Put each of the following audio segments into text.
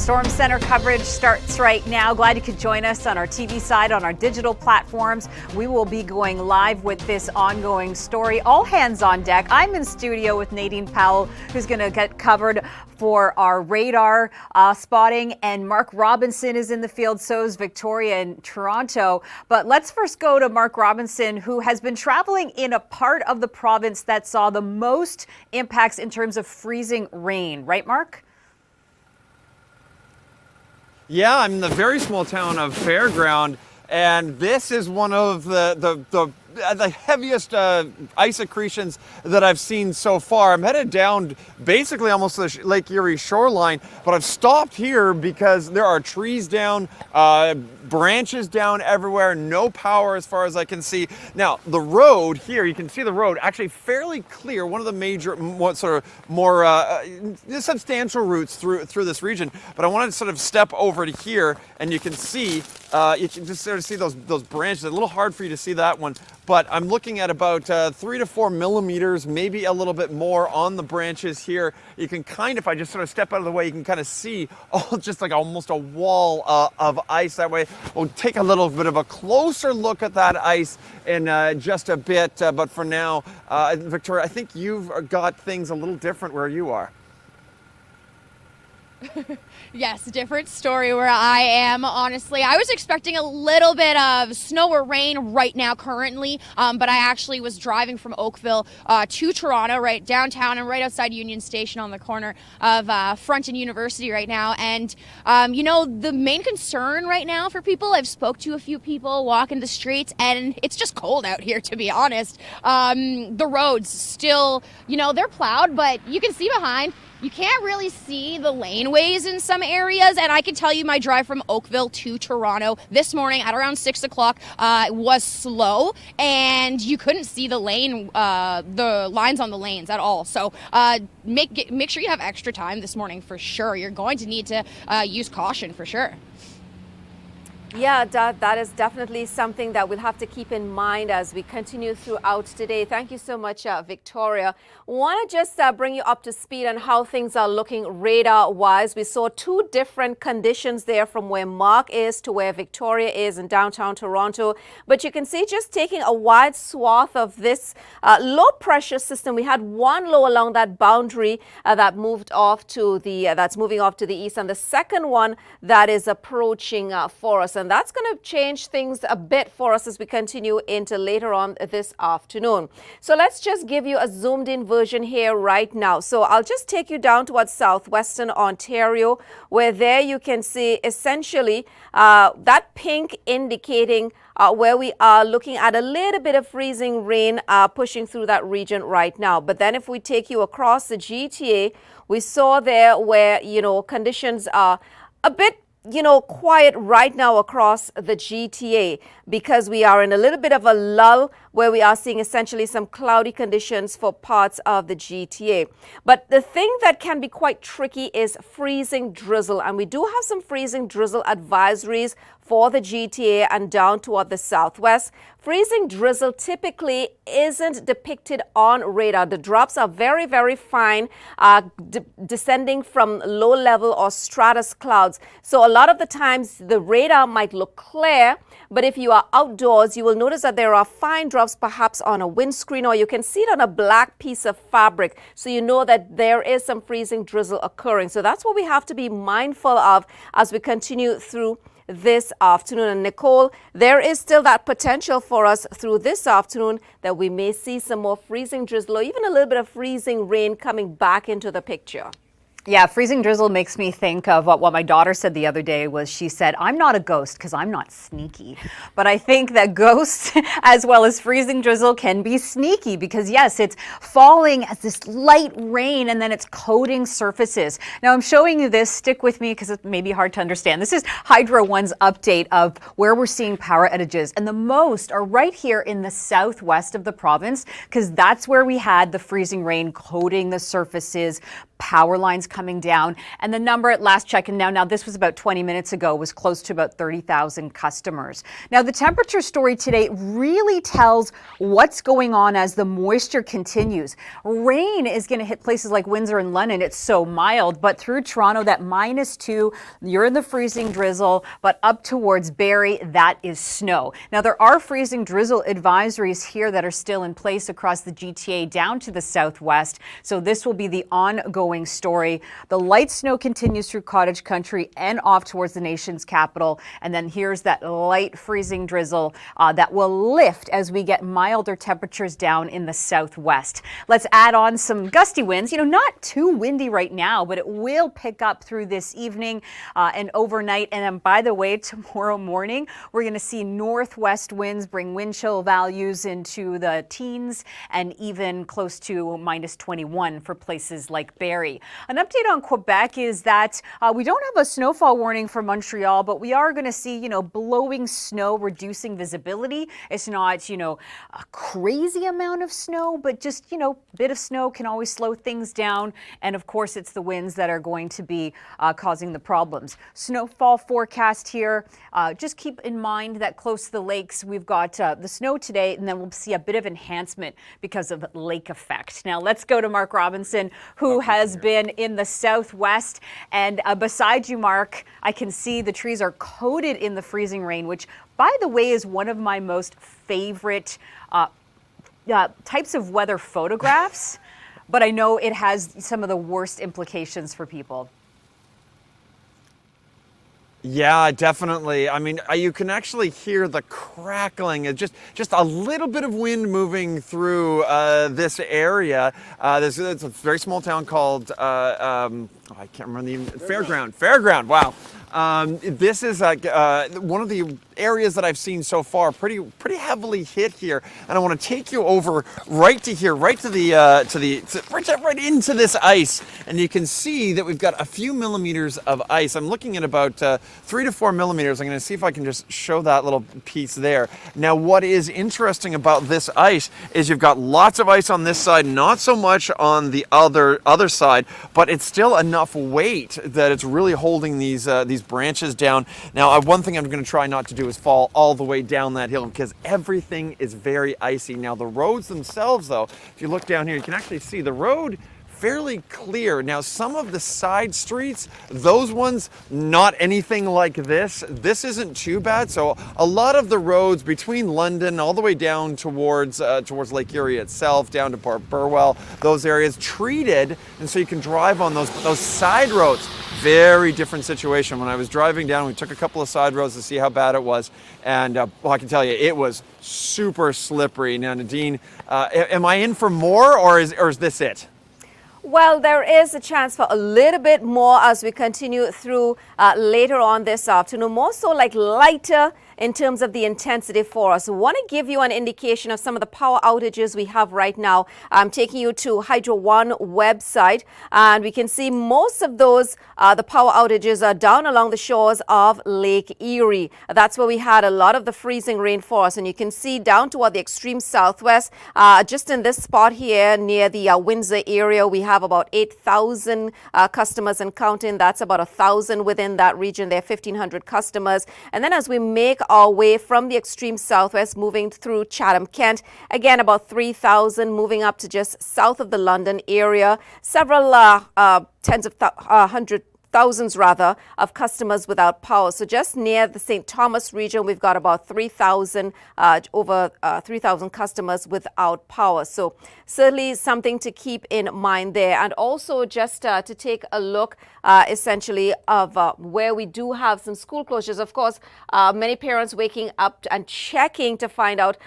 Storm Center coverage starts right now. Glad you could join us on our TV side, on our digital platforms. We will be going live with this ongoing story. All hands on deck. I'm in studio with Nadine Powell, who's going to get covered for our radar spotting, and Mark Robinson is in the field. So is Victoria in Toronto. But let's first go to Mark Robinson, who has been traveling in a part of the province that saw the most impacts in terms of freezing rain. Right, Mark? Yeah, I'm in the very small town of Fairground, and this is one of the heaviest ice accretions that I've seen so far. I'm headed down basically almost to the Lake Erie shoreline, but I've stopped here because there are trees down, branches down everywhere, no power as far as I can see. Now, the road here, you can see the road actually fairly clear, one of the major, more substantial routes through this region. But I wanted to sort of step over to here, and you can see, you can just sort of see those branches. A little hard for you to see that one, but I'm looking at about 3 to 4 millimeters, maybe a little bit more on the branches here. You can kind of, if I just sort of step out of the way, you can kind of see just like almost a wall of ice that way. We'll take a little bit of a closer look at that ice in just a bit, but for now, Victoria, I think you've got things a little different where you are. Yes, different story where I am, honestly. I was expecting a little bit of snow or rain right now currently, but I actually was driving from Oakville to Toronto, right downtown and right outside Union Station on the corner of Front and University right now. And, you know, the main concern right now for people, I've spoke to a few people walking the streets, and it's just cold out here, to be honest. The roads still, you know, they're plowed, but you can see behind. You can't really see the laneways in some areas, and I can tell you my drive from Oakville to Toronto this morning at around 6 o'clock was slow, and you couldn't see the lines on the lanes at all. So make sure you have extra time this morning for sure. You're going to need to use caution for sure. Yeah, that is definitely something that we'll have to keep in mind as we continue throughout today. Thank you so much, Victoria. Want to just bring you up to speed on how things are looking radar-wise. We saw two different conditions there from where Mark is to where Victoria is in downtown Toronto. But you can see just taking a wide swath of this low-pressure system. We had one low along that boundary that moved off to the that's moving off to the east, and the second one that is approaching for us. And that's going to change things a bit for us as we continue into later on this afternoon. So let's just give you a zoomed in version here right now. So I'll just take you down towards southwestern Ontario, where there you can see essentially that pink indicating where we are looking at a little bit of freezing rain pushing through that region right now. But then if we take you across the GTA, we saw there where, you know, conditions are a bit quiet right now across the GTA because we are in a little bit of a lull where we are seeing essentially some cloudy conditions for parts of the GTA. But the thing that can be quite tricky is freezing drizzle. And we do have some freezing drizzle advisories for the GTA and down toward the southwest. Freezing drizzle typically isn't depicted on radar. The drops are very, very fine, descending from low level or stratus clouds. So a lot of the times the radar might look clear, but if you are outdoors, you will notice that there are fine drops perhaps on a windscreen, or you can see it on a black piece of fabric. So you know that there is some freezing drizzle occurring. So that's what we have to be mindful of as we continue through this afternoon. And Nicole, there is still that potential for us through this afternoon that we may see some more freezing drizzle or even a little bit of freezing rain coming back into the picture. Yeah, freezing drizzle makes me think of what my daughter said the other day was she said, I'm not a ghost because I'm not sneaky. But I think that ghosts as well as freezing drizzle can be sneaky because, yes, it's falling as this light rain and then it's coating surfaces. Now, I'm showing you this. Stick with me because it may be hard to understand. This is Hydro One's update of where we're seeing power outages. And the most are right here in the southwest of the province because that's where we had the freezing rain coating the surfaces. power lines coming down. And the number at last check, and now this was about 20 minutes ago, was close to about 30,000 customers. Now, the temperature story today really tells what's going on as the moisture continues. Rain is going to hit places like Windsor and London. It's so mild, but through Toronto, that -2, you're in the freezing drizzle, but up towards Barrie, that is snow. Now, there are freezing drizzle advisories here that are still in place across the GTA down to the southwest. So this will be the ongoing story. The light snow continues through cottage country and off towards the nation's capital. And then here's that light freezing drizzle that will lift as we get milder temperatures down in the southwest. Let's add on some gusty winds. Not too windy right now, but it will pick up through this evening and overnight. And then, by the way, tomorrow morning, we're going to see northwest winds bring wind chill values into the teens and even close to -21 for places like Barrie. An update on Quebec is that we don't have a snowfall warning for Montreal, but we are going to see, blowing snow, reducing visibility. It's not, a crazy amount of snow, but just, a bit of snow can always slow things down. And of course, it's the winds that are going to be causing the problems. Snowfall forecast here. Just keep in mind that close to the lakes, we've got the snow today, and then we'll see a bit of enhancement because of lake effect. Now, let's go to Mark Robinson, who has been in the southwest. And beside you, Mark, I can see the trees are coated in the freezing rain, which, by the way, is one of my most favorite types of weather photographs. But I know it has some of the worst implications for people. Yeah, definitely. I mean, you can actually hear the crackling. It's just a little bit of wind moving through this area. It's a very small town called, I can't remember the name, Fairground, wow. This is one of the areas that I've seen so far pretty heavily hit here, and I want to take you over right to here, right to the right into this ice, and you can see that we've got a few millimeters of ice. I'm looking at about 3 to 4 millimeters. I'm going to see if I can just show that little piece there. Now, what is interesting about this ice is you've got lots of ice on this side, not so much on the other side, but it's still enough weight that it's really holding these branches down. Now, one thing I'm going to try not to do is fall all the way down that hill because everything is very icy. Now, the roads themselves, though, if you look down here, you can actually see the road fairly clear. Now, some of the side streets, those ones, not anything like this. This isn't too bad. So a lot of the roads between London all the way down towards Lake Erie itself, down to Port Burwell, those areas treated, and so you can drive on those side roads. Very different situation. When I was driving down, we took a couple of side roads to see how bad it was, and well, I can tell you, it was super slippery. Now, Nadine, am I in for more, or is this it? Well, there is a chance for a little bit more as we continue through later on this afternoon, more so like lighter in terms of the intensity for us. I want to give you an indication of some of the power outages we have right now. I'm taking you to Hydro One website, and we can see most of those, the power outages are down along the shores of Lake Erie. That's where we had a lot of the freezing rain for us, and you can see down toward the extreme southwest, just in this spot here near the Windsor area, we have about 8,000 customers and counting. That's about 1,000 within that region. There are 1,500 customers. And then as we make our way from the extreme southwest, moving through Chatham, Kent, again about 3,000, moving up to just south of the London area. Several thousands of customers without power. So just near the St. Thomas region, we've got about 3,000, over 3,000 customers without power. So certainly something to keep in mind there. And also just to take a look essentially of where we do have some school closures. Of course, many parents waking up and checking to find out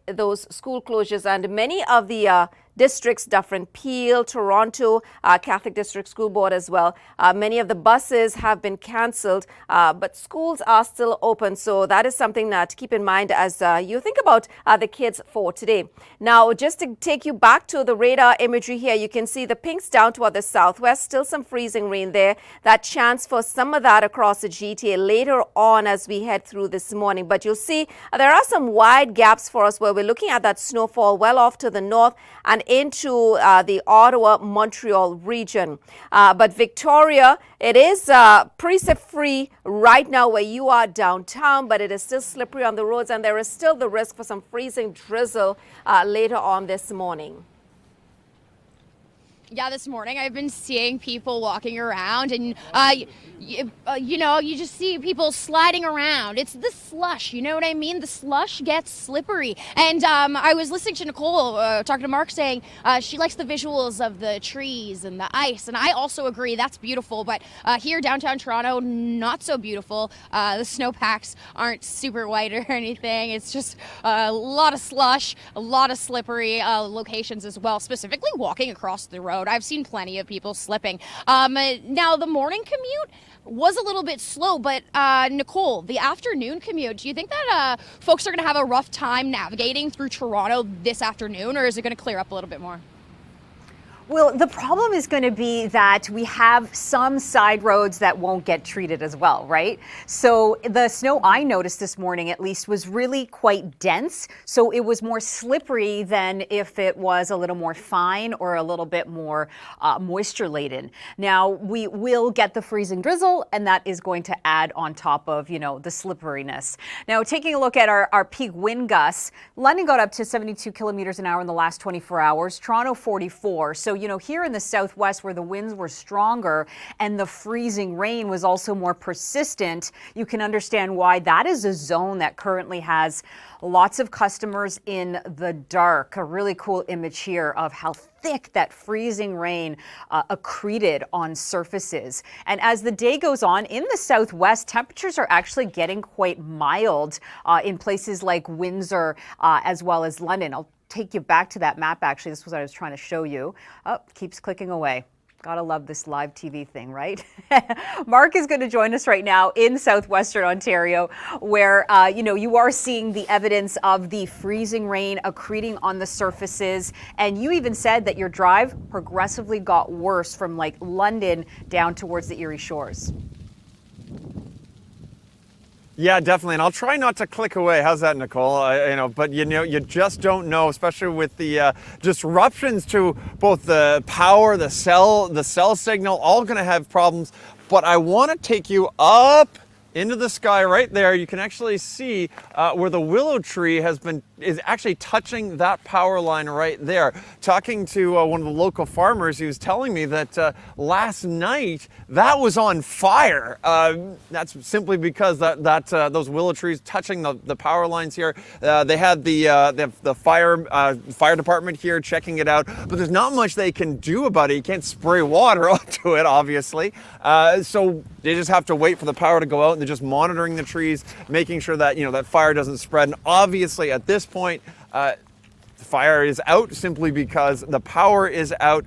those school closures, and many of the districts, Dufferin Peel, Toronto, Catholic District School Board as well. Many of the buses have been cancelled, but schools are still open. So that is something to keep in mind as you think about the kids for today. Now, just to take you back to the radar imagery here, you can see the pinks down toward the southwest, still some freezing rain there. That chance for some of that across the GTA later on as we head through this morning. But you'll see there are some wide gaps for us where we're looking at that snowfall well off to the north and into the Ottawa, Montreal region. But Victoria, it is precip-free right now where you are downtown, but it is still slippery on the roads, and there is still the risk for some freezing drizzle later on this morning. Yeah, this morning I've been seeing people walking around, and you know, you just see people sliding around. It's the slush, you know what I mean? The slush gets slippery. And I was listening to Nicole talking to Mark saying she likes the visuals of the trees and the ice, and I also agree, that's beautiful. But here downtown Toronto, not so beautiful. The snowpacks aren't super white or anything. It's just a lot of slush, a lot of slippery locations as well, specifically walking across the road. I've seen plenty of people slipping. Now, the morning commute was a little bit slow, but Nicole, the afternoon commute, do you think that folks are going to have a rough time navigating through Toronto this afternoon, or is it going to clear up a little bit more? Well, the problem is going to be that we have some side roads that won't get treated as well, right? So the snow I noticed this morning, at least, was really quite dense. So it was more slippery than if it was a little more fine or a little bit more moisture laden. Now, we will get the freezing drizzle, and that is going to add on top of, you know, the slipperiness. Now, taking a look at our peak wind gusts, London got up to 72 kilometers an hour in the last 24 hours, Toronto 44. So, you know, here in the southwest where the winds were stronger and the freezing rain was also more persistent, you can understand why that is a zone that currently has lots of customers in the dark. A really cool image here of how thick that freezing rain accreted on surfaces. And as the day goes on, in the southwest, temperatures are actually getting quite mild in places like Windsor as well as London. I'll take you back to that map, actually. This was what I was trying to show you. Oh, keeps clicking away. Gotta love this live TV thing, right? Mark is going to join us right now in southwestern Ontario, where you know, you are seeing the evidence of the freezing rain accreting on the surfaces. And you even said that your drive progressively got worse from like London down towards the Erie shores. Yeah, definitely, and I'll try not to click away. How's that, Nicole? You know, but you know, you just don't know, especially with the disruptions to both the power, the cell signal, all going to have problems. But I want to take you up into the sky right there. You can actually see where the willow tree is actually touching that power line right there. Talking to one of the local farmers, he was telling me that last night that was on fire. That's simply because those willow trees touching the power lines here. They had the fire department here checking it out, but there's not much they can do about it. You can't spray water onto it, obviously. So they just have to wait for the power to go out. They're just monitoring the trees, making sure that, you know, that fire doesn't spread. And obviously at this point, the fire is out simply because the power is out.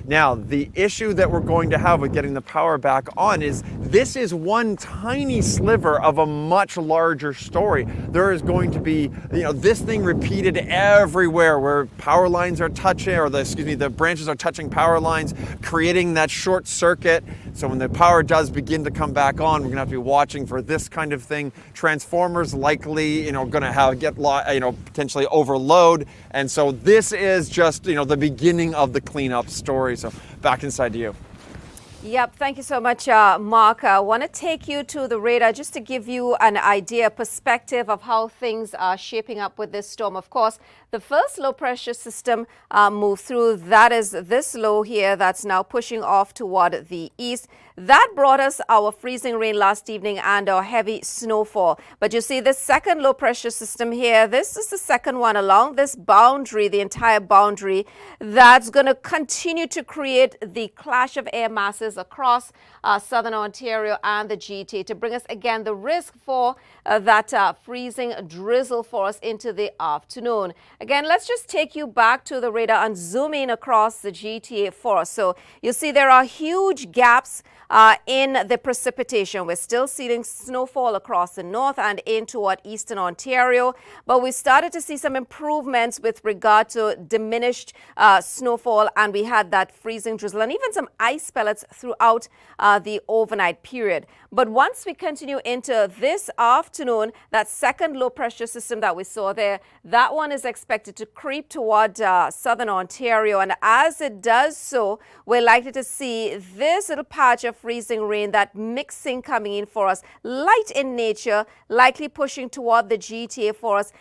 Now, the issue that we're going to have with getting the power back on is this is one tiny sliver of a much larger story. There is going to be, you know, this thing repeated everywhere where power lines are touching, or the branches are touching power lines, creating that short circuit. So when the power does begin to come back on, we're going to have to be watching for this kind of thing. Transformers likely, you know, going to get potentially overload. And so this is just, you know, the beginning of the cleanup story. So back inside to you. Yep, thank you so much, Mark. I want to take you to the radar just to give you an idea, perspective of how things are shaping up with this storm. Of course, the first low pressure system moved through. That is this low here that's now pushing off toward the east. That brought us our freezing rain last evening and our heavy snowfall. But you see this second low pressure system here, this is the second one along this boundary, the entire boundary, that's going to continue to create the clash of air masses across southern Ontario and the GTA to bring us again the risk for that freezing drizzle for us into the afternoon. Again, let's just take you back to the radar and zoom in across the GTA for us. So you see there are huge gaps in the precipitation. We're still seeing snowfall across the north and in toward eastern Ontario, but we started to see some improvements with regard to diminished snowfall, and we had that freezing drizzle and even some ice pellets throughout the overnight period. But once we continue into this afternoon, that second low pressure system that we saw there, that one is expected expected to creep toward southern Ontario, and as it does so, we're likely to see this little patch of freezing rain, that mixing coming in for us, light in nature, likely pushing toward the GTA for us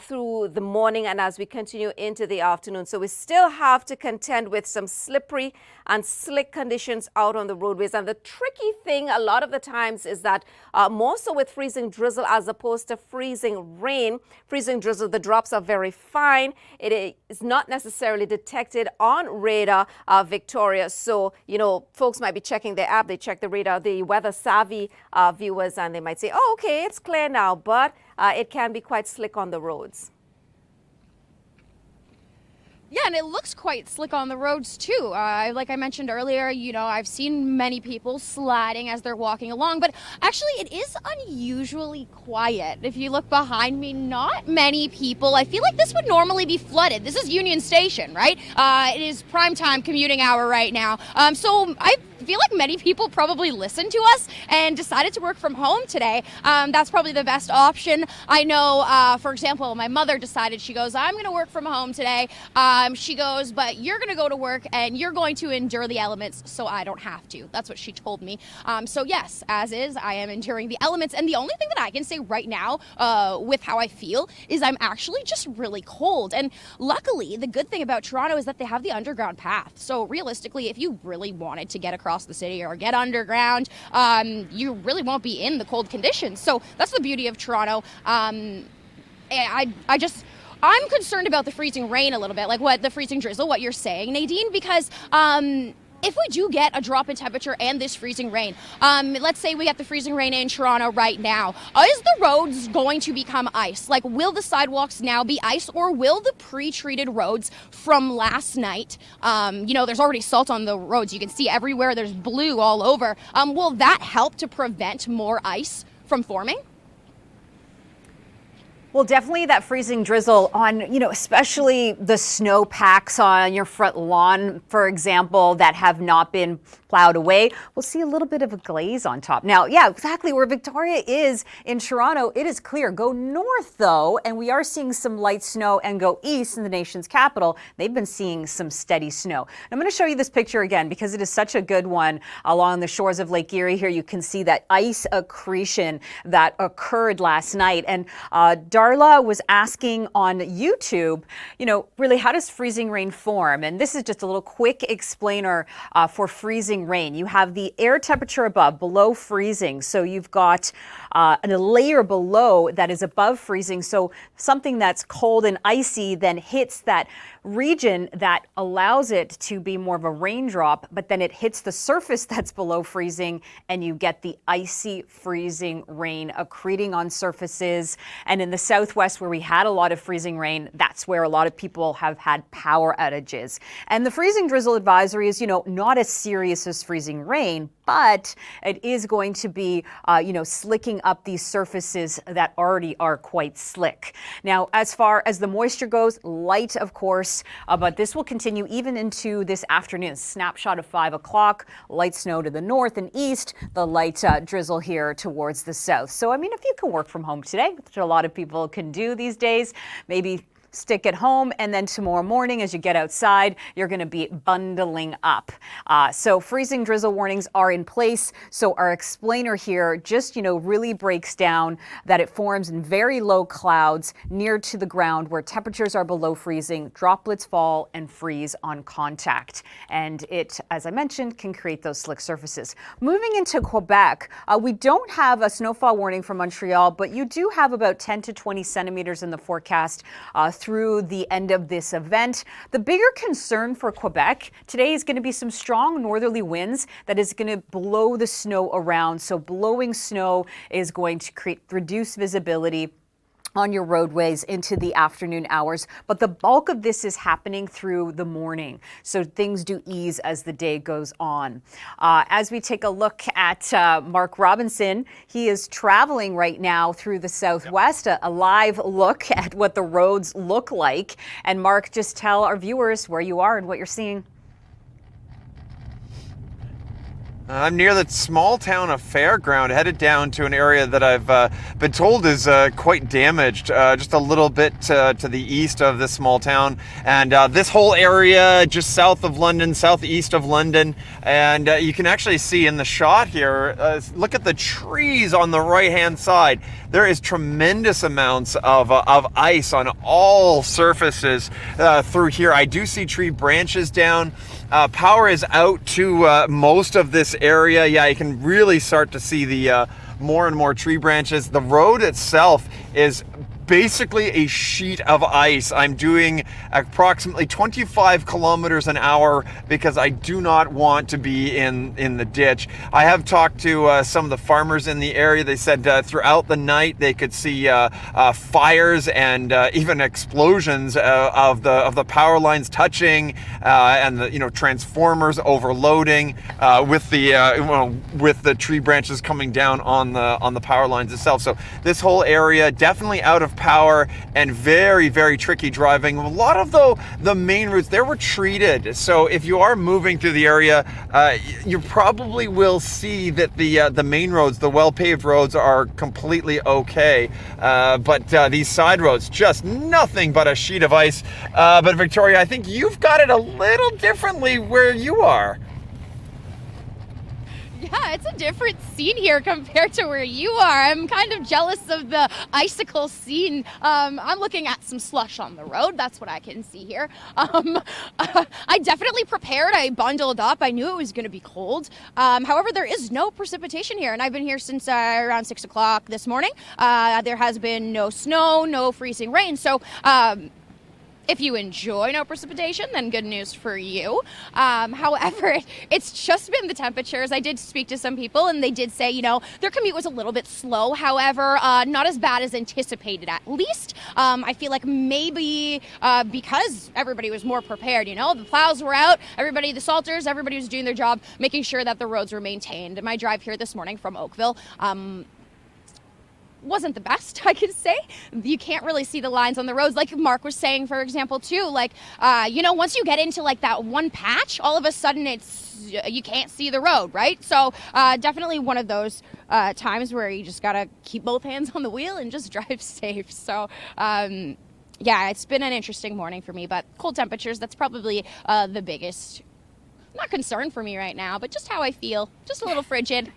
through the morning and as we continue into the afternoon. So we still have to contend with some slippery and slick conditions out on the roadways. And the tricky thing a lot of the times is that more so with freezing drizzle as opposed to freezing rain. Freezing drizzle, the drops are very fine. It is not necessarily detected on radar, Victoria. So, you know, folks might be checking their app, they check the radar, the weather savvy viewers, and they might say, oh, okay, it's clear now. But it can be quite slick on the roads. Yeah, and it looks quite slick on the roads too. Like I mentioned earlier, you know, I've seen many people sliding as they're walking along, but actually it is unusually quiet. If you look behind me, not many people. I feel like this would normally be flooded. This is Union Station, right? It is prime time commuting hour right now. So I feel like many people probably listened to us and decided to work from home today. That's probably the best option. I know, for example, my mother decided, she goes, I'm going to work from home today. She goes, but you're going to go to work and you're going to endure the elements so I don't have to. That's what she told me. So yes, as is, I am enduring the elements. And the only thing that I can say right now with how I feel is I'm actually just really cold. And luckily, the good thing about Toronto is that they have the underground path. So realistically, if you really wanted to get across the city or get underground, you really won't be in the cold conditions. So that's the beauty of Toronto. I'm concerned about the freezing rain a little bit, like what the freezing drizzle, what you're saying, Nadine, because if we do get a drop in temperature and this freezing rain, let's say we get the freezing rain in Toronto right now, is the roads going to become ice? Like, will the sidewalks now be ice, or will the pre-treated roads from last night, you know, there's already salt on the roads, you can see everywhere, there's blue all over, will that help to prevent more ice from forming? Well, definitely that freezing drizzle on, you know, especially the snow packs on your front lawn, for example, that have not been plowed away. We'll see a little bit of a glaze on top. Now, yeah, exactly where Victoria is in Toronto, it is clear. Go north, though, and we are seeing some light snow, and go east in the nation's capital. They've been seeing some steady snow. I'm going to show you this picture again because it is such a good one along the shores of Lake Erie. Here you can see that ice accretion that occurred last night. And Darla was asking on YouTube, you know, really, how does freezing rain form? And this is just a little quick explainer for freezing rain. You have the air temperature above, below freezing. So you've got a layer below that is above freezing. So something that's cold and icy then hits that region that allows it to be more of a raindrop, but then it hits the surface that's below freezing and you get the icy freezing rain accreting on surfaces. And in the southwest where we had a lot of freezing rain, that's where a lot of people have had power outages. And the freezing drizzle advisory is, you know, not as serious as freezing rain, but it is going to be, you know, slicking up these surfaces that already are quite slick. Now, as far as the moisture goes, light, of course, but this will continue even into this afternoon. Snapshot of 5 o'clock, light snow to the north and east, the light drizzle here towards the south. So, I mean, if you can work from home today, which a lot of people can do these days, maybe stick at home, and then tomorrow morning as you get outside, you're going to be bundling up. So freezing drizzle warnings are in place. So our explainer here just, you know, really breaks down that it forms in very low clouds near to the ground where temperatures are below freezing, droplets fall and freeze on contact. And it, as I mentioned, can create those slick surfaces. Moving into Quebec, we don't have a snowfall warning for Montreal, but you do have about 10 to 20 centimeters in the forecast through the end of this event. The bigger concern for Quebec today is going to be some strong northerly winds that is going to blow the snow around. So blowing snow is going to create reduced visibility on your roadways into the afternoon hours, but the bulk of this is happening through the morning. So things do ease as the day goes on. As we take a look at Mark Robinson, he is traveling right now through the Southwest, a live look at what the roads look like. And Mark, just tell our viewers where you are and what you're seeing. I'm near the small town of Fairground, headed down to an area that I've been told is quite damaged, just a little bit to the east of this small town. And this whole area just south of London, southeast of London. And you can actually see in the shot here, look at the trees on the right-hand side. There is tremendous amounts of ice on all surfaces through here. I do see tree branches down. Power is out to most of this area. Yeah, you can really start to see the more and more tree branches. The road itself is basically a sheet of ice. I'm doing approximately 25 kilometers an hour because I do not want to be in the ditch. I have talked to some of the farmers in the area. They said throughout the night they could see fires and even explosions of the power lines touching and the transformers overloading with the tree branches coming down on the power lines itself. So this whole area definitely out of power and very, very tricky driving. A lot of the main routes there were treated, so if you are moving through the area, you probably will see that the main roads, the well-paved roads, are completely okay, but these side roads, just nothing but a sheet of ice. But Victoria, I think you've got it a little differently where you are. Yeah, it's a different scene here compared to where you are. I'm kind of jealous of the icicle scene. I'm looking at some slush on the road. That's what I can see here. I definitely prepared. I bundled up. I knew it was going to be cold. However, there is no precipitation here, and I've been here since around 6 o'clock this morning. There has been no snow, no freezing rain. So, if you enjoy no precipitation, then good news for you. However, it's just been the temperatures. I did speak to some people, and they did say, their commute was a little bit slow. However, not as bad as anticipated, at least. I feel like maybe because everybody was more prepared, the plows were out, the salters, everybody was doing their job, making sure that the roads were maintained. My drive here this morning from Oakville, wasn't the best, I could say. You can't really see the lines on the roads, like Mark was saying, for example, too. Once you get into that one patch, all of a sudden you can't see the road, right? So definitely one of those times where you just gotta keep both hands on the wheel and just drive safe. So yeah, it's been an interesting morning for me, but cold temperatures, that's probably the biggest, not concern for me right now, but just how I feel, just a little frigid.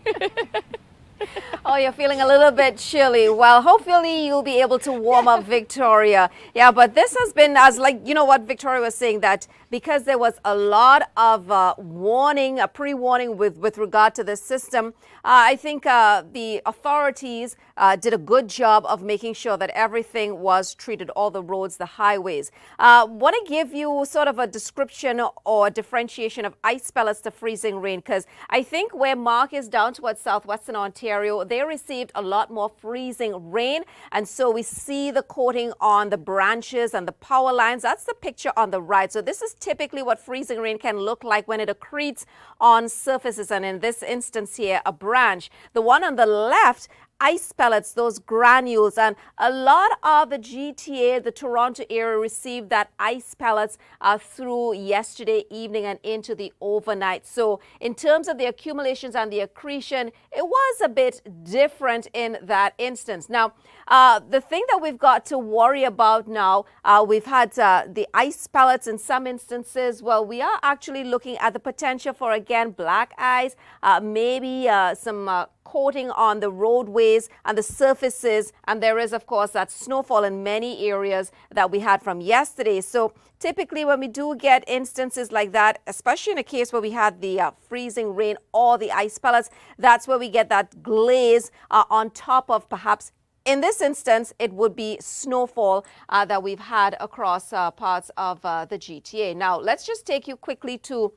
Oh, you're feeling a little bit chilly. Well, hopefully you'll be able to warm up, Victoria. Yeah, but this has been, what Victoria was saying, that because there was a lot of warning, a pre-warning with regard to the system, I think the authorities did a good job of making sure that everything was treated, all the roads, the highways. Want to give you sort of a description or differentiation of ice pellets to freezing rain, because I think where Mark is down towards southwestern Ontario, they received a lot more freezing rain, and so we see the coating on the branches and the power lines. That's the picture on the right. So this is typically what freezing rain can look like when it accretes on surfaces, and in this instance here, a branch. The one on the left, ice pellets, those granules, and a lot of the GTA, the Toronto area, received that ice pellets through yesterday evening and into the overnight. So in terms of the accumulations and the accretion, it was a bit different in that instance. Now, the thing that we've got to worry about now, we've had the ice pellets in some instances. Well, we are actually looking at the potential for, again, black ice, maybe some coating on the roadways and the surfaces, and there is, of course, that snowfall in many areas that we had from yesterday. So typically when we do get instances like that, especially in a case where we had the freezing rain or the ice pellets, that's where we get that glaze on top of, perhaps in this instance, it would be snowfall that we've had across parts of the GTA. Now, let's just take you quickly to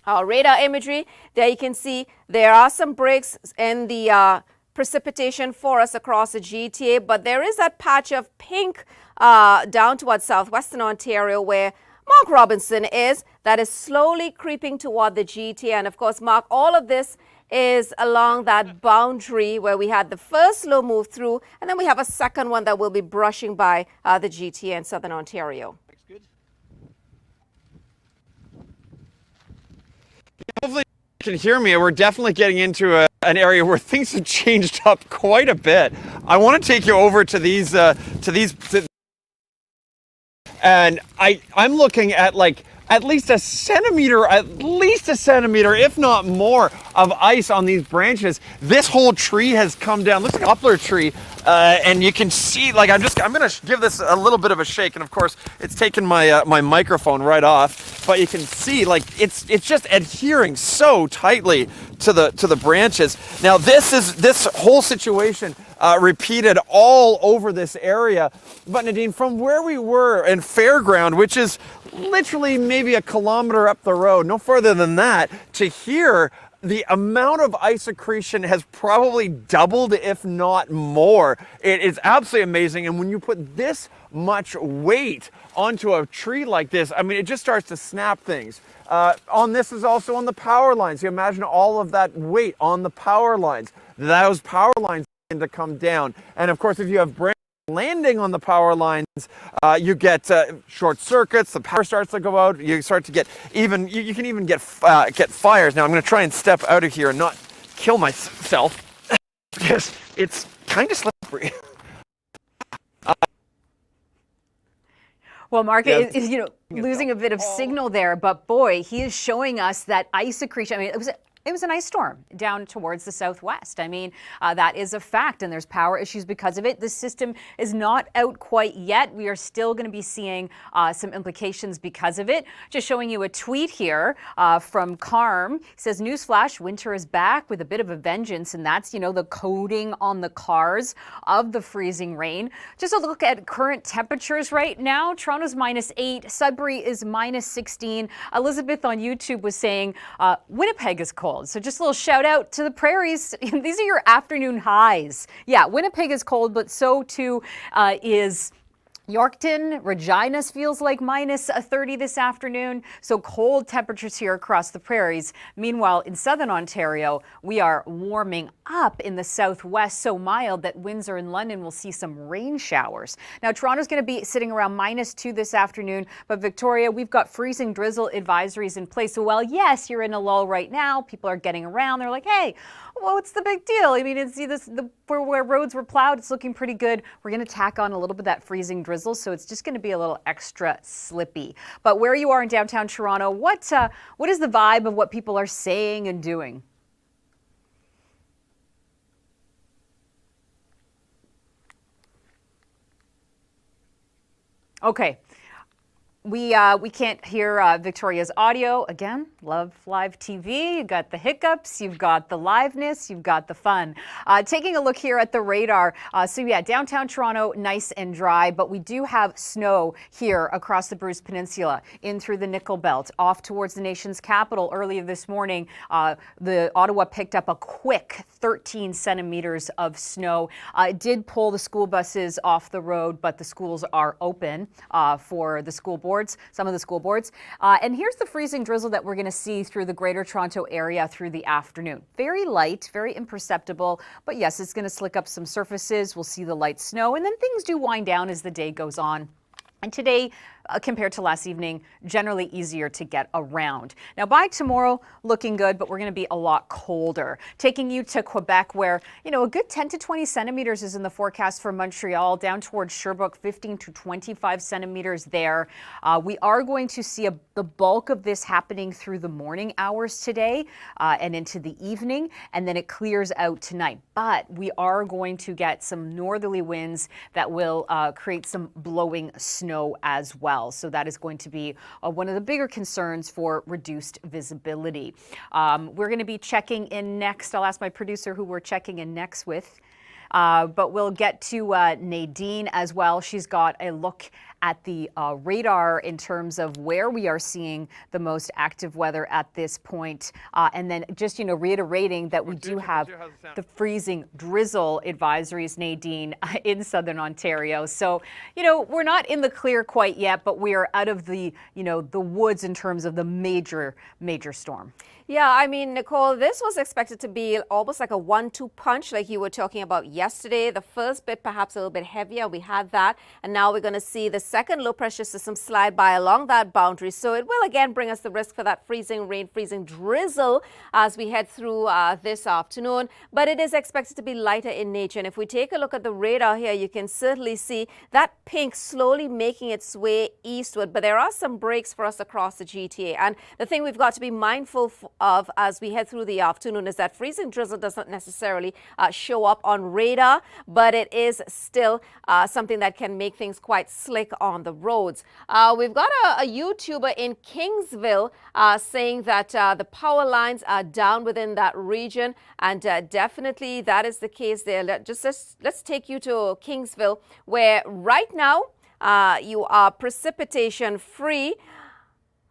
our radar imagery. There you can see there are some breaks in the precipitation for us across the GTA, but there is that patch of pink down towards southwestern Ontario where Mark Robinson is, that is slowly creeping toward the GTA. And of course, Mark, all of this is along that boundary where we had the first low move through, and then we have a second one that will be brushing by the GTA in southern Ontario. Hopefully can hear me, we're definitely getting into an area where things have changed up quite a bit. I want to take you over to these, and I'm looking at like at least a centimeter, if not more, of ice on these branches. This whole tree has come down. Looks like a poplar tree, and you can see, like, I'm gonna give this a little bit of a shake, and of course, it's taken my my microphone right off. But you can see, like, it's just adhering so tightly to the branches. Now, this whole situation repeated all over this area. But Nadine, from where we were in Fairground, which is literally maybe a kilometer up the road, no further than that, to here, the amount of ice accretion has probably doubled, if not more. It is absolutely amazing. And when you put this much weight onto a tree like this, I mean, it just starts to snap things. On this is also on the power lines. You imagine all of that weight on the power lines. Those power lines begin to come down. And of course, if you have branches landing on the power lines, you get short circuits, the power starts to go out, you start to get even, you can even get fires. Now I'm going to try and step out of here and not kill myself because it's kind of slippery. Well, Mark is, losing a bit of signal there, but boy, he is showing us that ice accretion. I mean, it was an ice storm down towards the southwest. I mean, that is a fact, and there's power issues because of it. This system is not out quite yet. We are still going to be seeing some implications because of it. Just showing you a tweet here from Carm. He says, newsflash, winter is back with a bit of a vengeance, and that's, the coating on the cars of the freezing rain. Just a look at current temperatures right now. Toronto's -8, Sudbury is -16. Elizabeth on YouTube was saying Winnipeg is cold. So just a little shout out to the prairies. These are your afternoon highs. Yeah, Winnipeg is cold, but so too is Yorkton. Regina's feels like -30 this afternoon. So cold temperatures here across the prairies. Meanwhile, in southern Ontario, we are warming up in the southwest, so mild that Windsor and London will see some rain showers. Now, Toronto's going to be sitting around -2 this afternoon, but Victoria, we've got freezing drizzle advisories in place. So while, yes, you're in a lull right now, people are getting around. They're like, hey, well, what's the big deal? I mean, where roads were plowed, it's looking pretty good. We're going to tack on a little bit of that freezing drizzle, so it's just going to be a little extra slippy. But where you are in downtown Toronto, what is the vibe of what people are saying and doing? Okay. We can't hear Victoria's audio. Again, love live TV. You've got the hiccups, you've got the liveness, you've got the fun. Taking a look here at the radar. So yeah, downtown Toronto, nice and dry, but we do have snow here across the Bruce Peninsula, in through the Nickel Belt, off towards the nation's capital. Earlier this morning, the Ottawa picked up a quick 13 centimeters of snow. It did pull the school buses off the road, but the schools are open for the school board. Some of the school boards. And here's the freezing drizzle that we're going to see through the Greater Toronto area through the afternoon. Very light, very imperceptible, but yes, it's going to slick up some surfaces. We'll see the light snow, and then things do wind down as the day goes on. And today, compared to last evening, generally easier to get around. Now, by tomorrow, looking good, but we're going to be a lot colder. Taking you to Quebec, where, a good 10 to 20 centimeters is in the forecast for Montreal, down towards Sherbrooke, 15 to 25 centimeters there. We are going to see the bulk of this happening through the morning hours today and into the evening, and then it clears out tonight. But we are going to get some northerly winds that will create some blowing snow as well. So that is going to be one of the bigger concerns for reduced visibility. We're going to be checking in next. I'll ask my producer who we're checking in next with. But we'll get to Nadine as well. She's got a look at the radar in terms of where we are seeing the most active weather at this point. And then just, reiterating that we do have the freezing drizzle advisories, Nadine, in southern Ontario. So, we're not in the clear quite yet, but we are out of the woods in terms of the major storm. Yeah, I mean, Nicole, this was expected to be almost like a 1-2 punch like you were talking about yesterday. The first bit perhaps a little bit heavier. We had that. And now we're going to see the second low pressure system slide by along that boundary. So it will again bring us the risk for that freezing rain, freezing drizzle as we head through this afternoon. But it is expected to be lighter in nature. And if we take a look at the radar here, you can certainly see that pink slowly making its way eastward. But there are some breaks for us across the GTA. And the thing we've got to be mindful of as we head through the afternoon is that freezing drizzle does not necessarily show up on radar, but it is still something that can make things quite slick on the roads. We've got a YouTuber in Kingsville saying that the power lines are down within that region, and definitely that is the case there. Let's take you to Kingsville, where right now you are precipitation free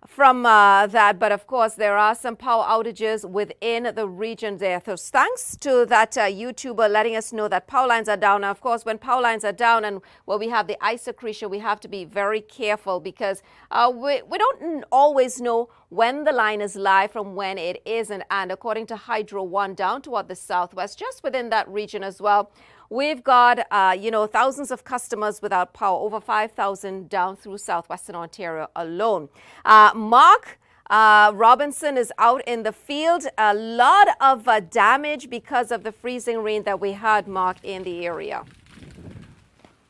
from that, but of course there are some power outages within the region there. So thanks to that YouTuber letting us know that power lines are down. Now, of course, when power lines are down and where we have the ice accretion, we have to be very careful because we don't always know when the line is live from when it isn't. And according to Hydro One down toward the southwest, just within that region as well, we've got, thousands of customers without power, over 5,000 down through southwestern Ontario alone. Mark Robinson is out in the field. A lot of damage because of the freezing rain that we had, Mark, in the area.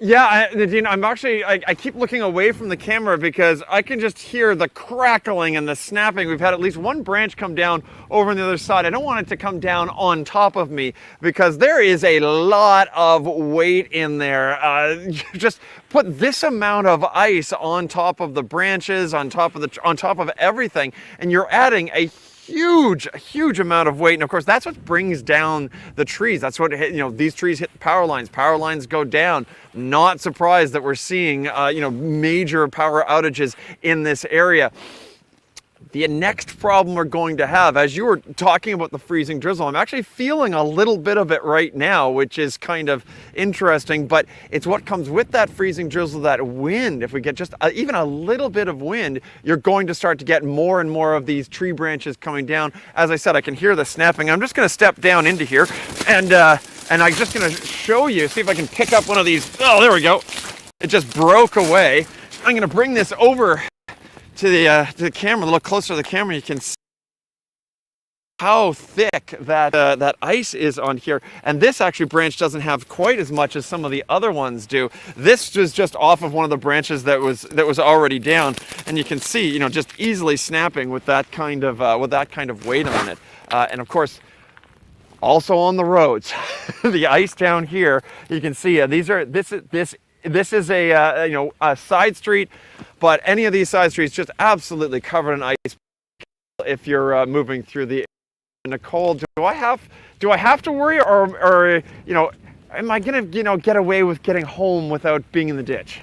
Yeah, Nadine, I keep looking away from the camera because I can just hear the crackling and the snapping. We've had at least one branch come down over on the other side. I don't want it to come down on top of me because there is a lot of weight in there. Just put this amount of ice on top of the branches, on top of everything, and you're adding a huge amount of weight. And of course, that's what brings down the trees. That's what, these trees hit power lines go down. Not surprised that we're seeing, major power outages in this area. The next problem we're going to have, as you were talking about the freezing drizzle, I'm actually feeling a little bit of it right now, which is kind of interesting, but it's what comes with that freezing drizzle, that wind. If we get just even a little bit of wind, you're going to start to get more and more of these tree branches coming down. As I said, I can hear the snapping. I'm just going to step down into here and I'm just going to show you, see if I can pick up one of these. Oh, there we go. It just broke away. I'm going to bring this over to the camera, a little closer to the camera. You can see how thick that ice is on here. And this actually branch doesn't have quite as much as some of the other ones do. This was just off of one of the branches that was already down, and you can see, just easily snapping with that kind of weight on it. And of course, also on the roads, the ice down here, you can see this is a side street, but any of these side streets just absolutely covered in ice if you're moving through the area. Nicole, do I have to worry, or am I gonna get away with getting home without being in the ditch?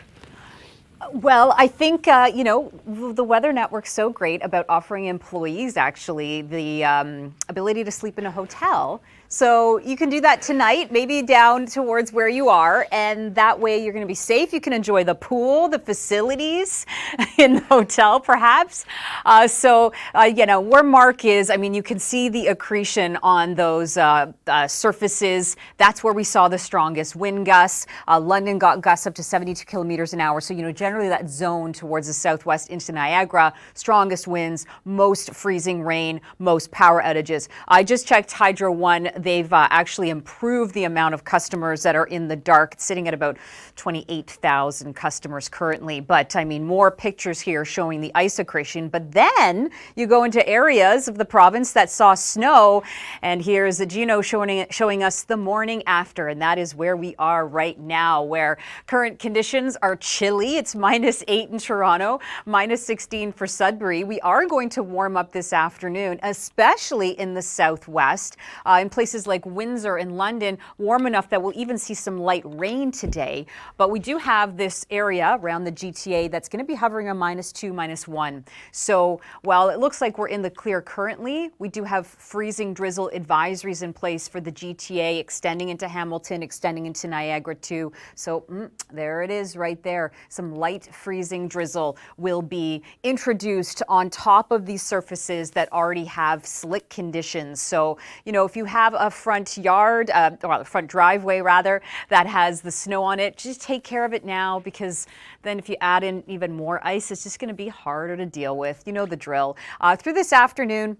Well, I think, the Weather Network's so great about offering employees actually the ability to sleep in a hotel. So you can do that tonight, maybe down towards where you are, and that way you're going to be safe. You can enjoy the pool, the facilities in the hotel, perhaps. Where Mark is, you can see the accretion on those surfaces. That's where we saw the strongest wind gusts. London got gusts up to 72 kilometers an hour. So, generally that zone towards the southwest into Niagara, strongest winds, most freezing rain, most power outages. I just checked Hydro One. They've actually improved the amount of customers that are in the dark. It's sitting at about 28,000 customers currently. But more pictures here showing the ice accretion. But then you go into areas of the province that saw snow. And here's Gino showing us the morning after. And that is where we are right now, where current conditions are chilly. It's -8 in Toronto, -16 for Sudbury. We are going to warm up this afternoon, especially in the southwest. In places like Windsor and London, warm enough that we'll even see some light rain today. But we do have this area around the GTA that's going to be hovering on -2, -1. So while it looks like we're in the clear currently, we do have freezing drizzle advisories in place for the GTA, extending into Hamilton, extending into Niagara too. So there it is right there. Some light freezing drizzle will be introduced on top of these surfaces that already have slick conditions. So, if you have a front yard, or a front driveway rather, that has the snow on it, just take care of it now, because then if you add in even more ice, it's just going to be harder to deal with. You know the drill. Through this afternoon,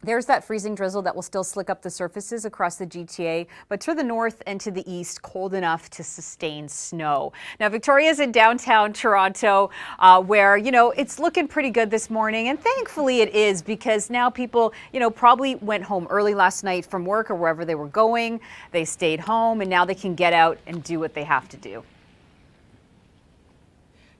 there's that freezing drizzle that will still slick up the surfaces across the GTA, but to the north and to the east, cold enough to sustain snow. Now, Victoria's in downtown Toronto, where, you know, it's looking pretty good this morning, and thankfully it is, because now people, you know, probably went home early last night from work or wherever they were going. They stayed home, and now they can get out and do what they have to do.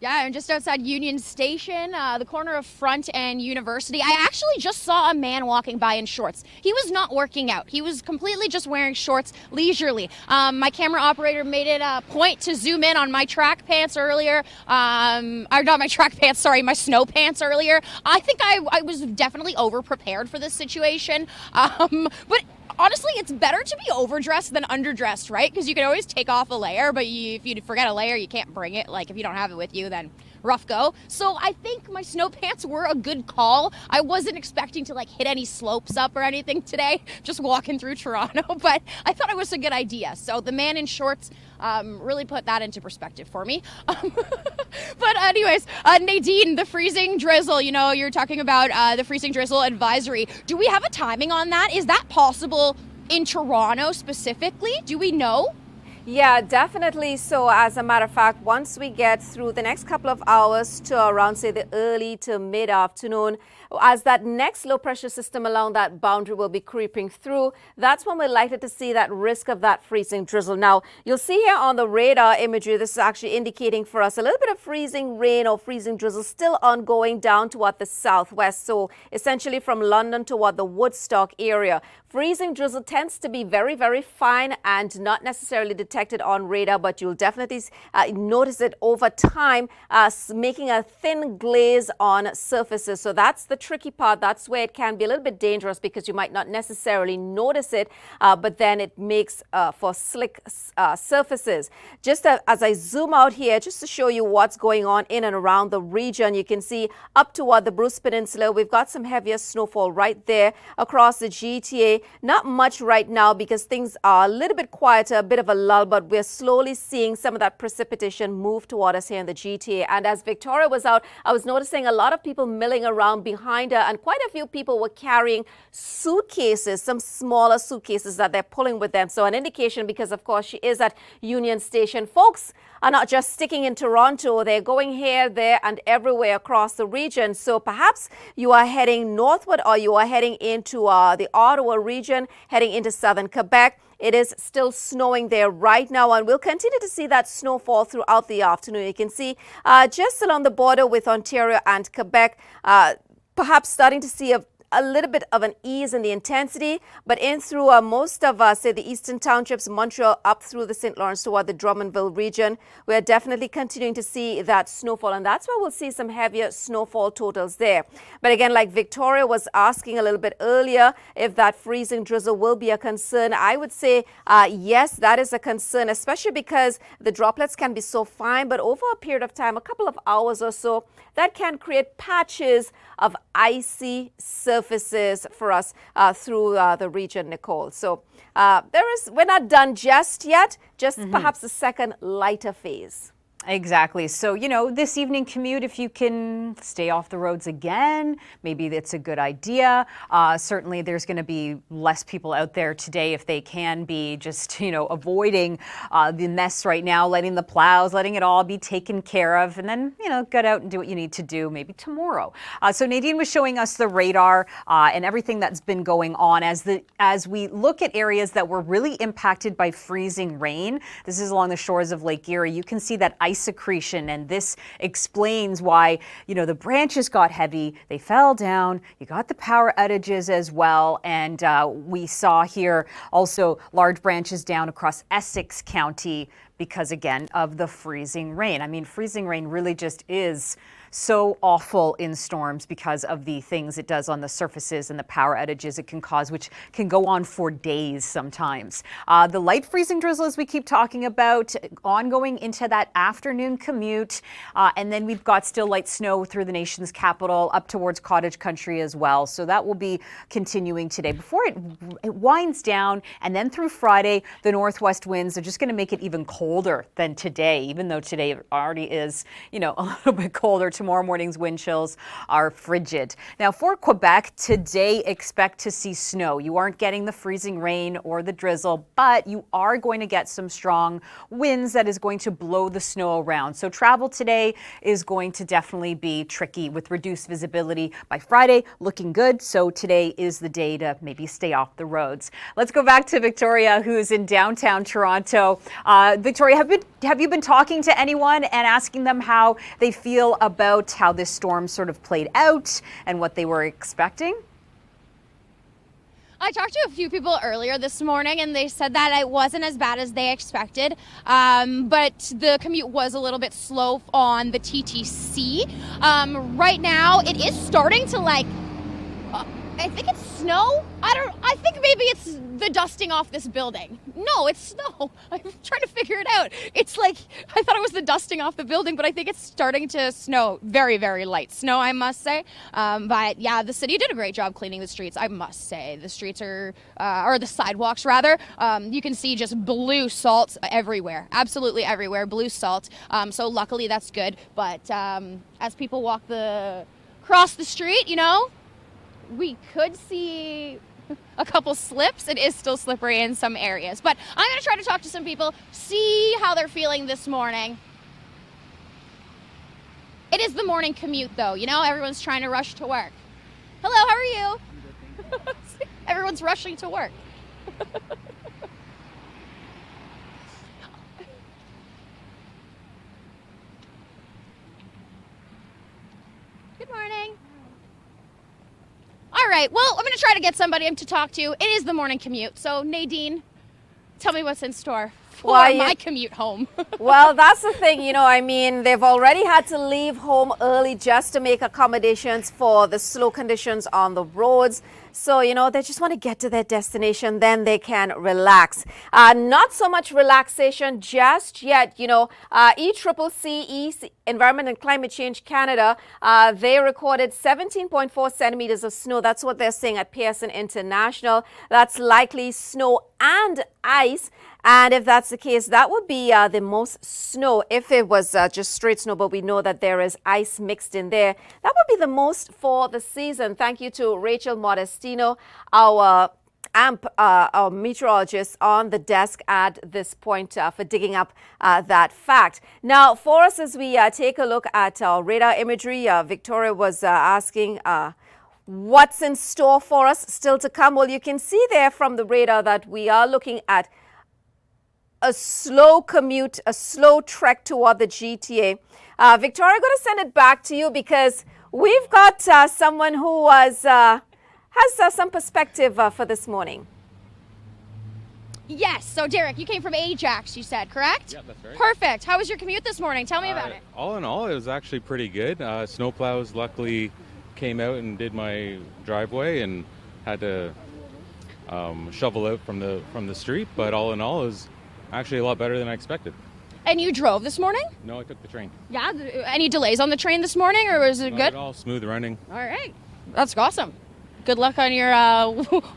Yeah, I'm just outside Union Station, the corner of Front and University. I actually just saw a man walking by in shorts. He was not working out. He was completely just wearing shorts leisurely. My camera operator made it a point to zoom in on my track pants earlier. Or not my track pants, sorry, my snow pants earlier. I think I was definitely over-prepared for this situation. But honestly, it's better to be overdressed than underdressed, right? Because you can always take off a layer, but if you forget a layer, you can't bring it. Like, if you don't have it with you, then rough go. So I think my snow pants were a good call. I wasn't expecting to like hit any slopes up or anything today, just walking through Toronto, but I thought it was a good idea. So the man in shorts really put that into perspective for me. But anyways, Nadine, the freezing drizzle, you know, you're talking about the freezing drizzle advisory. Do we have a timing on that? Is that possible in Toronto specifically? Do we know? Yeah, definitely. So as a matter of fact, once we get through the next couple of hours to around, say, the early to mid-afternoon, as that next low pressure system along that boundary will be creeping through, that's when we're likely to see that risk of that freezing drizzle. Now, you'll see here on the radar imagery, this is actually indicating for us a little bit of freezing rain or freezing drizzle still ongoing down toward the southwest. So essentially from London toward the Woodstock area. Freezing drizzle tends to be very, very fine and not necessarily detected on radar, but you'll definitely notice it over time, making a thin glaze on surfaces. So that's the tricky part. That's where it can be a little bit dangerous, because you might not necessarily notice it, but then it makes for slick surfaces. Just as I zoom out here, just to show you what's going on in and around the region, you can see up toward the Bruce Peninsula, we've got some heavier snowfall right there across the GTA. Not much right now because things are a little bit quieter, a bit of a lull, but we're slowly seeing some of that precipitation move toward us here in the GTA. And as Victoria was out, I was noticing a lot of people milling around behind her, and quite a few people were carrying suitcases, some smaller suitcases that they're pulling with them. So an indication, because of course she is at Union Station. Folks are not just sticking in Toronto, they're going here, there, and everywhere across the region. So perhaps you are heading northward, or you are heading into the Ottawa region, heading into southern Quebec. It is still snowing there right now, and we'll continue to see that snowfall throughout the afternoon. You can see just along the border with Ontario and Quebec, perhaps starting to see a little bit of an ease in the intensity, but in through most of, say, the eastern townships, Montreal, up through the St. Lawrence toward the Drummondville region, we're definitely continuing to see that snowfall, and that's where we'll see some heavier snowfall totals there. But again, like Victoria was asking a little bit earlier, if that freezing drizzle will be a concern, I would say yes, that is a concern, especially because the droplets can be so fine, but over a period of time, a couple of hours or so, that can create patches of icy surfaces for us through the region, Nicole. So we're not done just yet, just perhaps the second lighter phase. Exactly. So, you know, this evening commute, if you can stay off the roads again, maybe that's a good idea. Certainly there's going to be less people out there today if they can be, just, you know, avoiding the mess right now, letting the plows, letting it all be taken care of, and then, you know, get out and do what you need to do maybe tomorrow. So Nadine was showing us the radar and everything that's been going on as we look at areas that were really impacted by freezing rain. This is along the shores of Lake Erie. You can see that ice accretion, and this explains why, you know, the branches got heavy, they fell down, you got the power outages as well, and we saw here also large branches down across Essex County because, again, of the freezing rain. I mean, freezing rain really just is so awful in storms because of the things it does on the surfaces and the power outages it can cause, which can go on for days sometimes. The light freezing drizzle, as we keep talking about, ongoing into that afternoon commute. And then we've got still light snow through the nation's capital up towards cottage country as well. So that will be continuing today before it winds down. And then through Friday, the northwest winds are just going to make it even colder than today, even though today already is, a little bit colder. Tomorrow morning's wind chills are frigid. Now for Quebec, today expect to see snow. You aren't getting the freezing rain or the drizzle, but you are going to get some strong winds that is going to blow the snow around. So travel today is going to definitely be tricky with reduced visibility. By Friday, looking good. So today is the day to maybe stay off the roads. Let's go back to Victoria, who's in downtown Toronto. Victoria, have you been talking to anyone and asking them how they feel about how this storm sort of played out and what they were expecting? I talked to a few people earlier this morning, and they said that it wasn't as bad as they expected, but the commute was a little bit slow on the TTC. Right now, it is starting to I think it's snow. I think maybe it's the dusting off this building. No, it's snow. I'm trying to figure it out. It's I thought it was the dusting off the building, but I think it's starting to snow. Very, very light snow, I must say. But yeah, the city did a great job cleaning the streets, I must say. The streets or the sidewalks rather. You can see just blue salt everywhere. Absolutely everywhere, blue salt. So luckily that's good. But as people walk across the street, we could see a couple slips. It is still slippery in some areas, but I'm going to try to talk to some people, see how they're feeling this morning. It is the morning commute though, everyone's trying to rush to work. Hello, how are you? Everyone's rushing to work. Good morning. All right, well, I'm going to try to get somebody to talk to. It is the morning commute. So, Nadine, tell me what's in store for my commute home. Well, that's the thing, they've already had to leave home early just to make accommodations for the slow conditions on the roads. So, they just want to get to their destination, then they can relax. Not so much relaxation just yet, ECCC, Environment and Climate Change Canada, they recorded 17.4 centimeters of snow. That's what they're saying at Pearson International. That's likely snow and ice. And if that's the case, that would be the most snow if it was just straight snow, but we know that there is ice mixed in there. That would be the most for the season. Thank you to Rachel Modestino, our meteorologist on the desk at this point for digging up that fact. Now, for us, as we take a look at our radar imagery, Victoria was asking what's in store for us still to come. Well, you can see there from the radar that we are looking at a slow commute, a slow trek toward the GTA. Victoria, I'm going to send it back to you because we've got someone who has some perspective for this morning. Yes. So, Derek, you came from Ajax, you said, correct? Yeah, that's right. Perfect. How was your commute this morning? Tell me about it. All in all, it was actually pretty good. Snowplows luckily came out and did my driveway and had to shovel out from the street. But all in all, it was actually a lot better than I expected. And you drove this morning? No, I took the train. Yeah. Any delays on the train this morning, or was it Not good? at all. Smooth running. All right. That's awesome. Good luck on your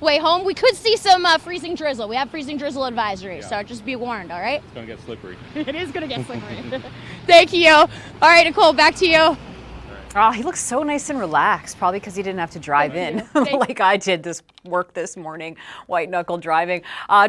way home. We could see some freezing drizzle. We have freezing drizzle advisory, so just be warned, all right? It's going to get slippery. It is going to get slippery. Thank you. All right, Nicole, back to you. Oh, he looks so nice and relaxed, probably because he didn't have to drive in like I did this morning, white knuckle driving.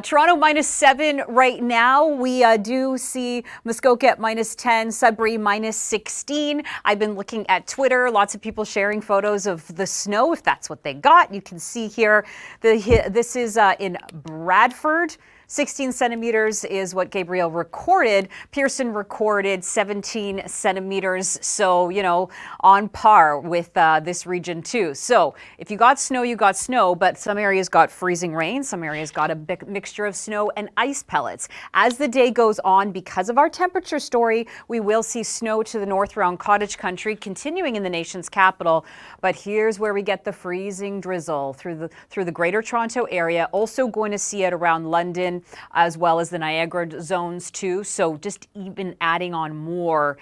Toronto -7 right now. We do see Muskoka at -10, Sudbury -16. I've been looking at Twitter, lots of people sharing photos of the snow, if that's what they got. You can see here, this is in Bradford. 16 centimeters is what Gabriel recorded. Pearson recorded 17 centimeters. So, you know, on par with this region too. So if you got snow, you got snow, but some areas got freezing rain. Some areas got a big mixture of snow and ice pellets. As the day goes on, because of our temperature story, we will see snow to the north around Cottage Country, continuing in the nation's capital. But here's where we get the freezing drizzle through the Greater Toronto area. Also going to see it around London, as well as the Niagara zones too. So just even adding on more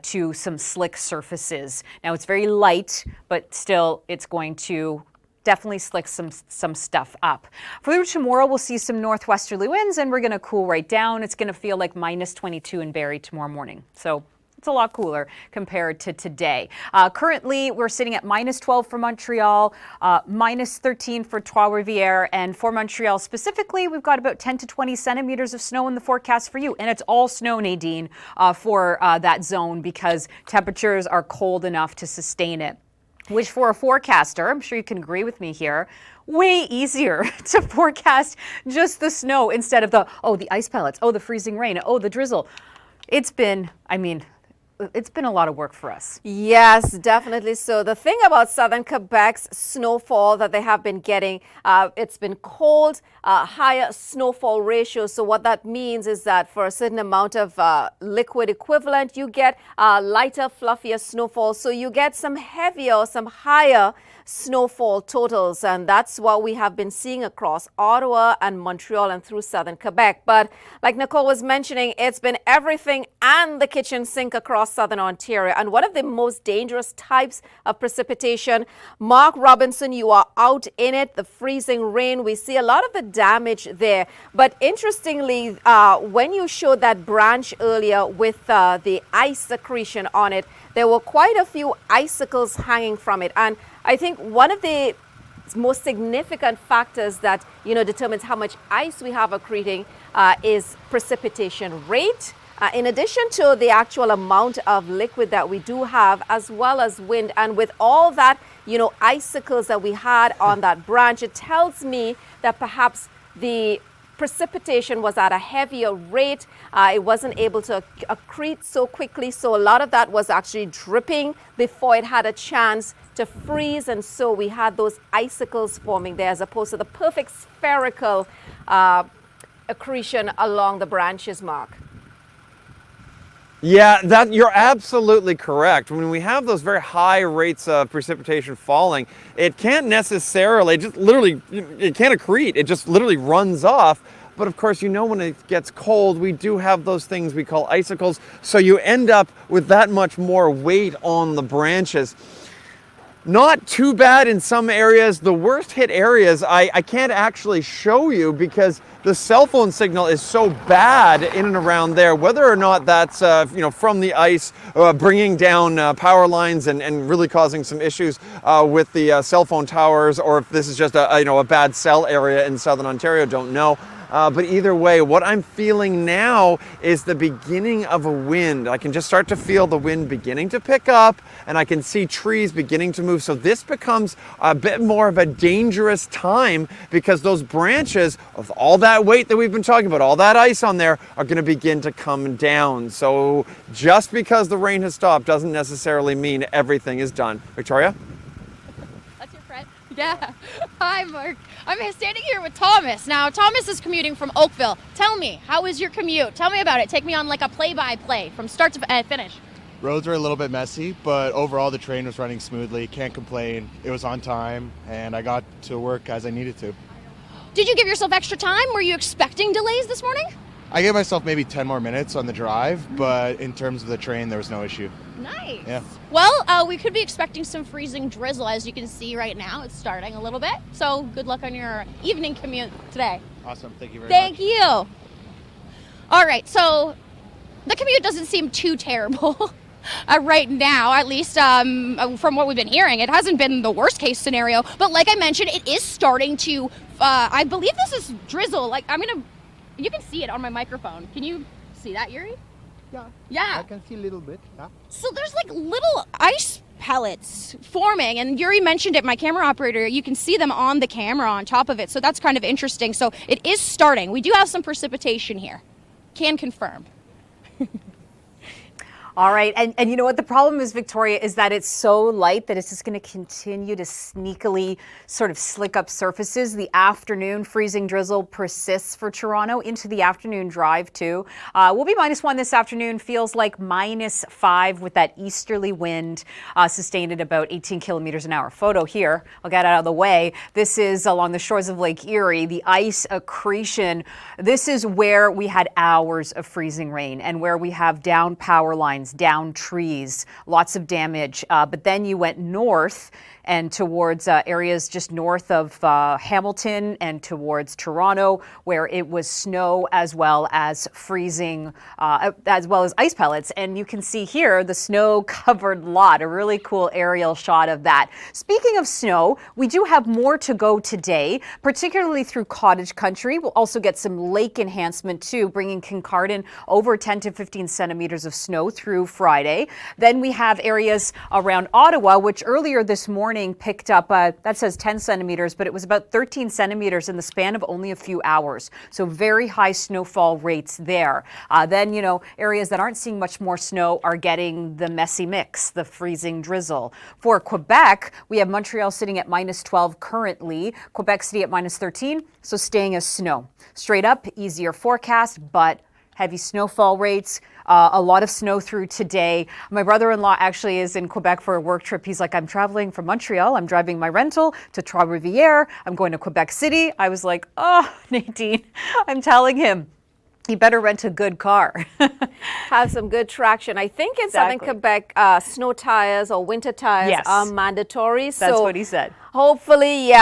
to some slick surfaces. Now it's very light, but still it's going to definitely slick some stuff up. For tomorrow, we'll see some northwesterly winds and we're going to cool right down. It's going to feel like minus 22 in Barrie tomorrow morning. So it's a lot cooler compared to today. Currently, we're sitting at minus 12 for Montreal, minus 13 for Trois-Rivières, and for Montreal specifically, we've got about 10 to 20 centimeters of snow in the forecast for you. And it's all snow, Nadine, for that zone because temperatures are cold enough to sustain it. Which for a forecaster, I'm sure you can agree with me here, way easier to forecast just the snow instead of the ice pellets, the freezing rain, the drizzle. It's been a lot of work for us. Yes, definitely. So the thing about southern Quebec's snowfall that they have been getting, it's been cold, higher snowfall ratio. So what that means is that for a certain amount of liquid equivalent, you get lighter, fluffier snowfall. So you get some heavier, some higher snowfall totals, and that's what we have been seeing across Ottawa and Montreal and through southern Quebec. But like Nicole was mentioning, it's been everything and the kitchen sink across southern Ontario, and one of the most dangerous types of precipitation. Mark Robinson, you are out in it, the freezing rain. We see a lot of the damage there, but interestingly, when you showed that branch earlier with the ice accretion on it, there were quite a few icicles hanging from it. And I think one of the most significant factors that, determines how much ice we have accreting is precipitation rate, in addition to the actual amount of liquid that we do have, as well as wind. And with all that, icicles that we had on that branch, it tells me that perhaps the precipitation was at a heavier rate. It wasn't able to accrete so quickly. So a lot of that was actually dripping before it had a chance to freeze. And so we had those icicles forming there as opposed to the perfect spherical accretion along the branches, Mark. Yeah, you're absolutely correct. When we have those very high rates of precipitation falling, it can't necessarily, it can't accrete. It just literally runs off. But of course, when it gets cold, we do have those things we call icicles. So you end up with that much more weight on the branches. Not too bad in some areas. The worst hit areas, I can't actually show you because the cell phone signal is so bad in and around there, whether or not that's from the ice bringing down power lines and really causing some issues with the cell phone towers, or if this is just a bad cell area in southern Ontario, don't know. But either way, what I'm feeling now is the beginning of a wind. I can just start to feel the wind beginning to pick up, and I can see trees beginning to move. So this becomes a bit more of a dangerous time because those branches of all that weight that we've been talking about, all that ice on there, are going to begin to come down. So just because the rain has stopped doesn't necessarily mean everything is done. Victoria? That's your friend? Yeah. Hi, Mark. I'm standing here with Thomas. Now, Thomas is commuting from Oakville. Tell me, how was your commute? Tell me about it. Take me on like a play-by-play from start to finish. Roads were a little bit messy, but overall the train was running smoothly. Can't complain. It was on time, and I got to work as I needed to. Did you give yourself extra time? Were you expecting delays this morning? I gave myself maybe 10 more minutes on the drive, but in terms of the train, there was no issue. Nice. Yeah. Well, we could be expecting some freezing drizzle. As you can see right now, it's starting a little bit. So good luck on your evening commute today. Awesome. Thank you very much. Thank you. All right. So the commute doesn't seem too terrible right now, at least from what we've been hearing. It hasn't been the worst case scenario. But like I mentioned, it is starting to, I believe this is drizzle. You can see it on my microphone. Can you see that, Yuri? Yeah. Yeah. I can see a little bit. Yeah. So there's like little ice pellets forming. And Yuri mentioned it, my camera operator, you can see them on the camera on top of it. So that's kind of interesting. So it is starting. We do have some precipitation here. Can confirm. All right, and you know what the problem is, Victoria, is that it's so light that it's just going to continue to sneakily sort of slick up surfaces. The afternoon freezing drizzle persists for Toronto into the afternoon drive too. We'll be -1 this afternoon, feels like -5 with that easterly wind sustained at about 18 kilometers an hour. Photo here, I'll get out of the way. This is along the shores of Lake Erie, the ice accretion. This is where we had hours of freezing rain and where we have down power lines, down trees, lots of damage. But then you went north and towards areas just north of Hamilton and towards Toronto, where it was snow as well as freezing, as well as ice pellets. And you can see here the snow-covered lot, a really cool aerial shot of that. Speaking of snow, we do have more to go today, particularly through cottage country. We'll also get some lake enhancement too, bringing Kincardine over 10 to 15 centimeters of snow through Friday. Then we have areas around Ottawa, which earlier this morning picked up, that says 10 centimeters, but it was about 13 centimeters in the span of only a few hours. So very high snowfall rates there. Then, you know, areas that aren't seeing much more snow are getting the messy mix, the freezing drizzle. For Quebec, we have Montreal sitting at -12 currently, Quebec City at -13, so staying as snow. Straight up, easier forecast, but heavy snowfall rates. A lot of snow through today. My brother-in-law actually is in Quebec for a work trip. He's like, I'm traveling from Montreal. I'm driving my rental to Trois-Rivières. I'm going to Quebec City. I was like, oh, Nadine, I'm telling him, he better rent a good car. Have some good traction. I think in Southern Quebec, snow tires or winter tires are mandatory. That's what he said. Hopefully,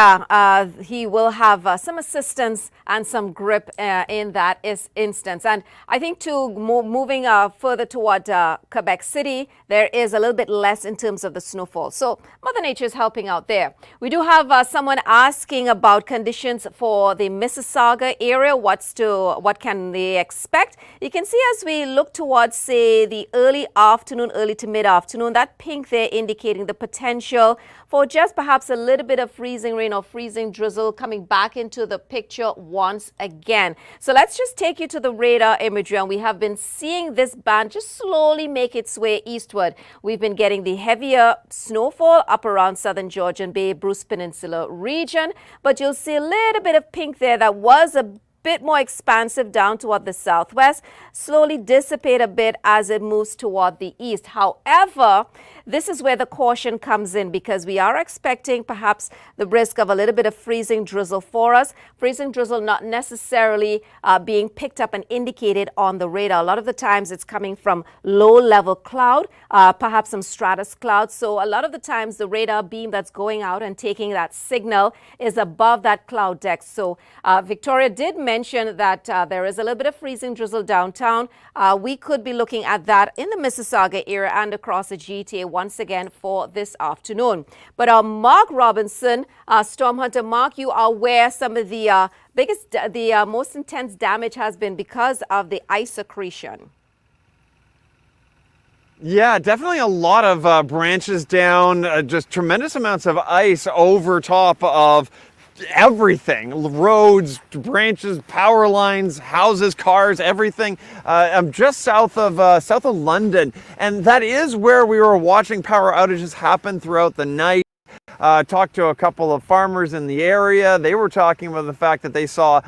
he will have some assistance and some grip in that instance. And I think too, moving further toward Quebec City, there is a little bit less in terms of the snowfall. So Mother Nature is helping out there. We do have someone asking about conditions for the Mississauga area. What can they expect? You can see as we look towards, say, the early afternoon, early to mid-afternoon, that pink there indicating the potential for just perhaps a little bit of freezing rain or freezing drizzle coming back into the picture once again. So let's just take you to the radar imagery, and we have been seeing this band just slowly make its way eastward. We've been getting the heavier snowfall up around southern Georgian Bay, Bruce Peninsula region, but you'll see a little bit of pink there that was a bit more expansive down toward the southwest, slowly dissipate a bit as it moves toward the east. However, this is where the caution comes in, because we are expecting perhaps the risk of a little bit of freezing drizzle for us. Freezing drizzle not necessarily being picked up and indicated on the radar. A lot of the times it's coming from low-level cloud, perhaps some stratus cloud. So a lot of the times the radar beam that's going out and taking that signal is above that cloud deck. So Victoria did mention that there is a little bit of freezing drizzle downtown. We could be looking at that in the Mississauga area and across the GTA once again for this afternoon. But Mark Robinson, Storm Hunter Mark, you are where some of the most intense damage has been because of the ice accretion. Yeah, definitely a lot of branches down, just tremendous amounts of ice over top of everything, roads, branches, power lines, houses, cars, everything. I'm just south of London, and that is where we were watching power outages happen throughout the night. Talked to a couple of farmers in the area. They were talking about the fact that they saw,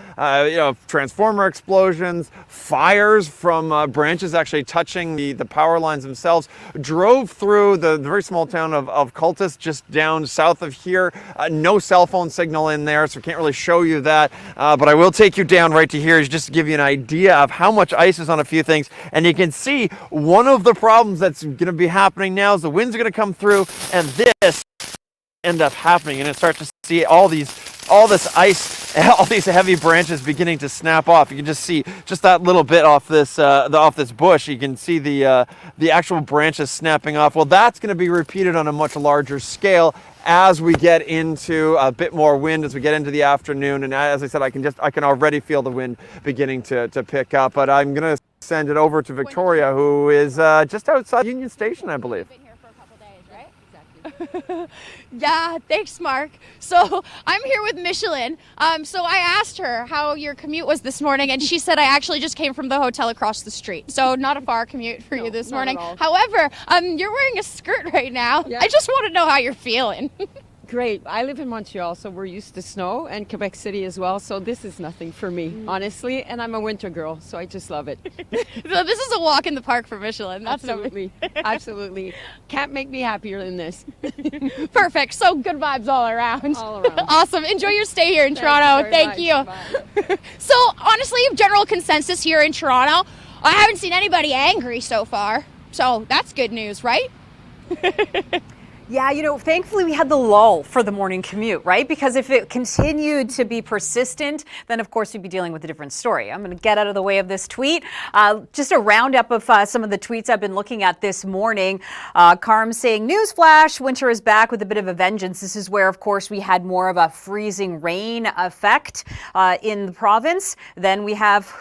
transformer explosions, fires from branches actually touching the power lines themselves. Drove through the very small town of Cultus, just down south of here. No cell phone signal in there, so can't really show you that. But I will take you down right to here just to give you an idea of how much ice is on a few things. And you can see one of the problems that's going to be happening now is the winds are going to come through, and this end up happening, and it starts to see all this ice, all these heavy branches beginning to snap off. You can just see just that little bit off this bush. You can see the actual branches snapping off. Well, that's going to be repeated on a much larger scale as we get into a bit more wind, as we get into the afternoon. And as I said, I can already feel the wind beginning to pick up. But I'm going to send it over to Victoria, who is just outside Union Station, I believe. Yeah, thanks, Mark. So I'm here with Michelin. So I asked her how your commute was this morning, and she said I actually just came from the hotel across the street. So not a far commute for you this morning. However, you're wearing a skirt right now. Yeah. I just want to know how you're feeling. Great. I live in Montreal, so we're used to snow, and Quebec City as well. So this is nothing for me, honestly. And I'm a winter girl, so I just love it. So this is a walk in the park for Michelin. That's Absolutely. Absolutely. Can't make me happier than this. perfect. So good vibes all around. All around. Awesome. Enjoy your stay here in Toronto. Thank you. Bye. So honestly, general consensus here in Toronto, I haven't seen anybody angry so far. So that's good news, right? Yeah, you know, thankfully we had the lull for the morning commute, right? Because if it continued to be persistent, then of course we'd be dealing with a different story. I'm going to get out of the way of this tweet. Just a roundup of some of the tweets I've been looking at this morning. Carm saying, newsflash, winter is back with a bit of a vengeance. This is where, of course, we had more of a freezing rain effect in the province. Then we have...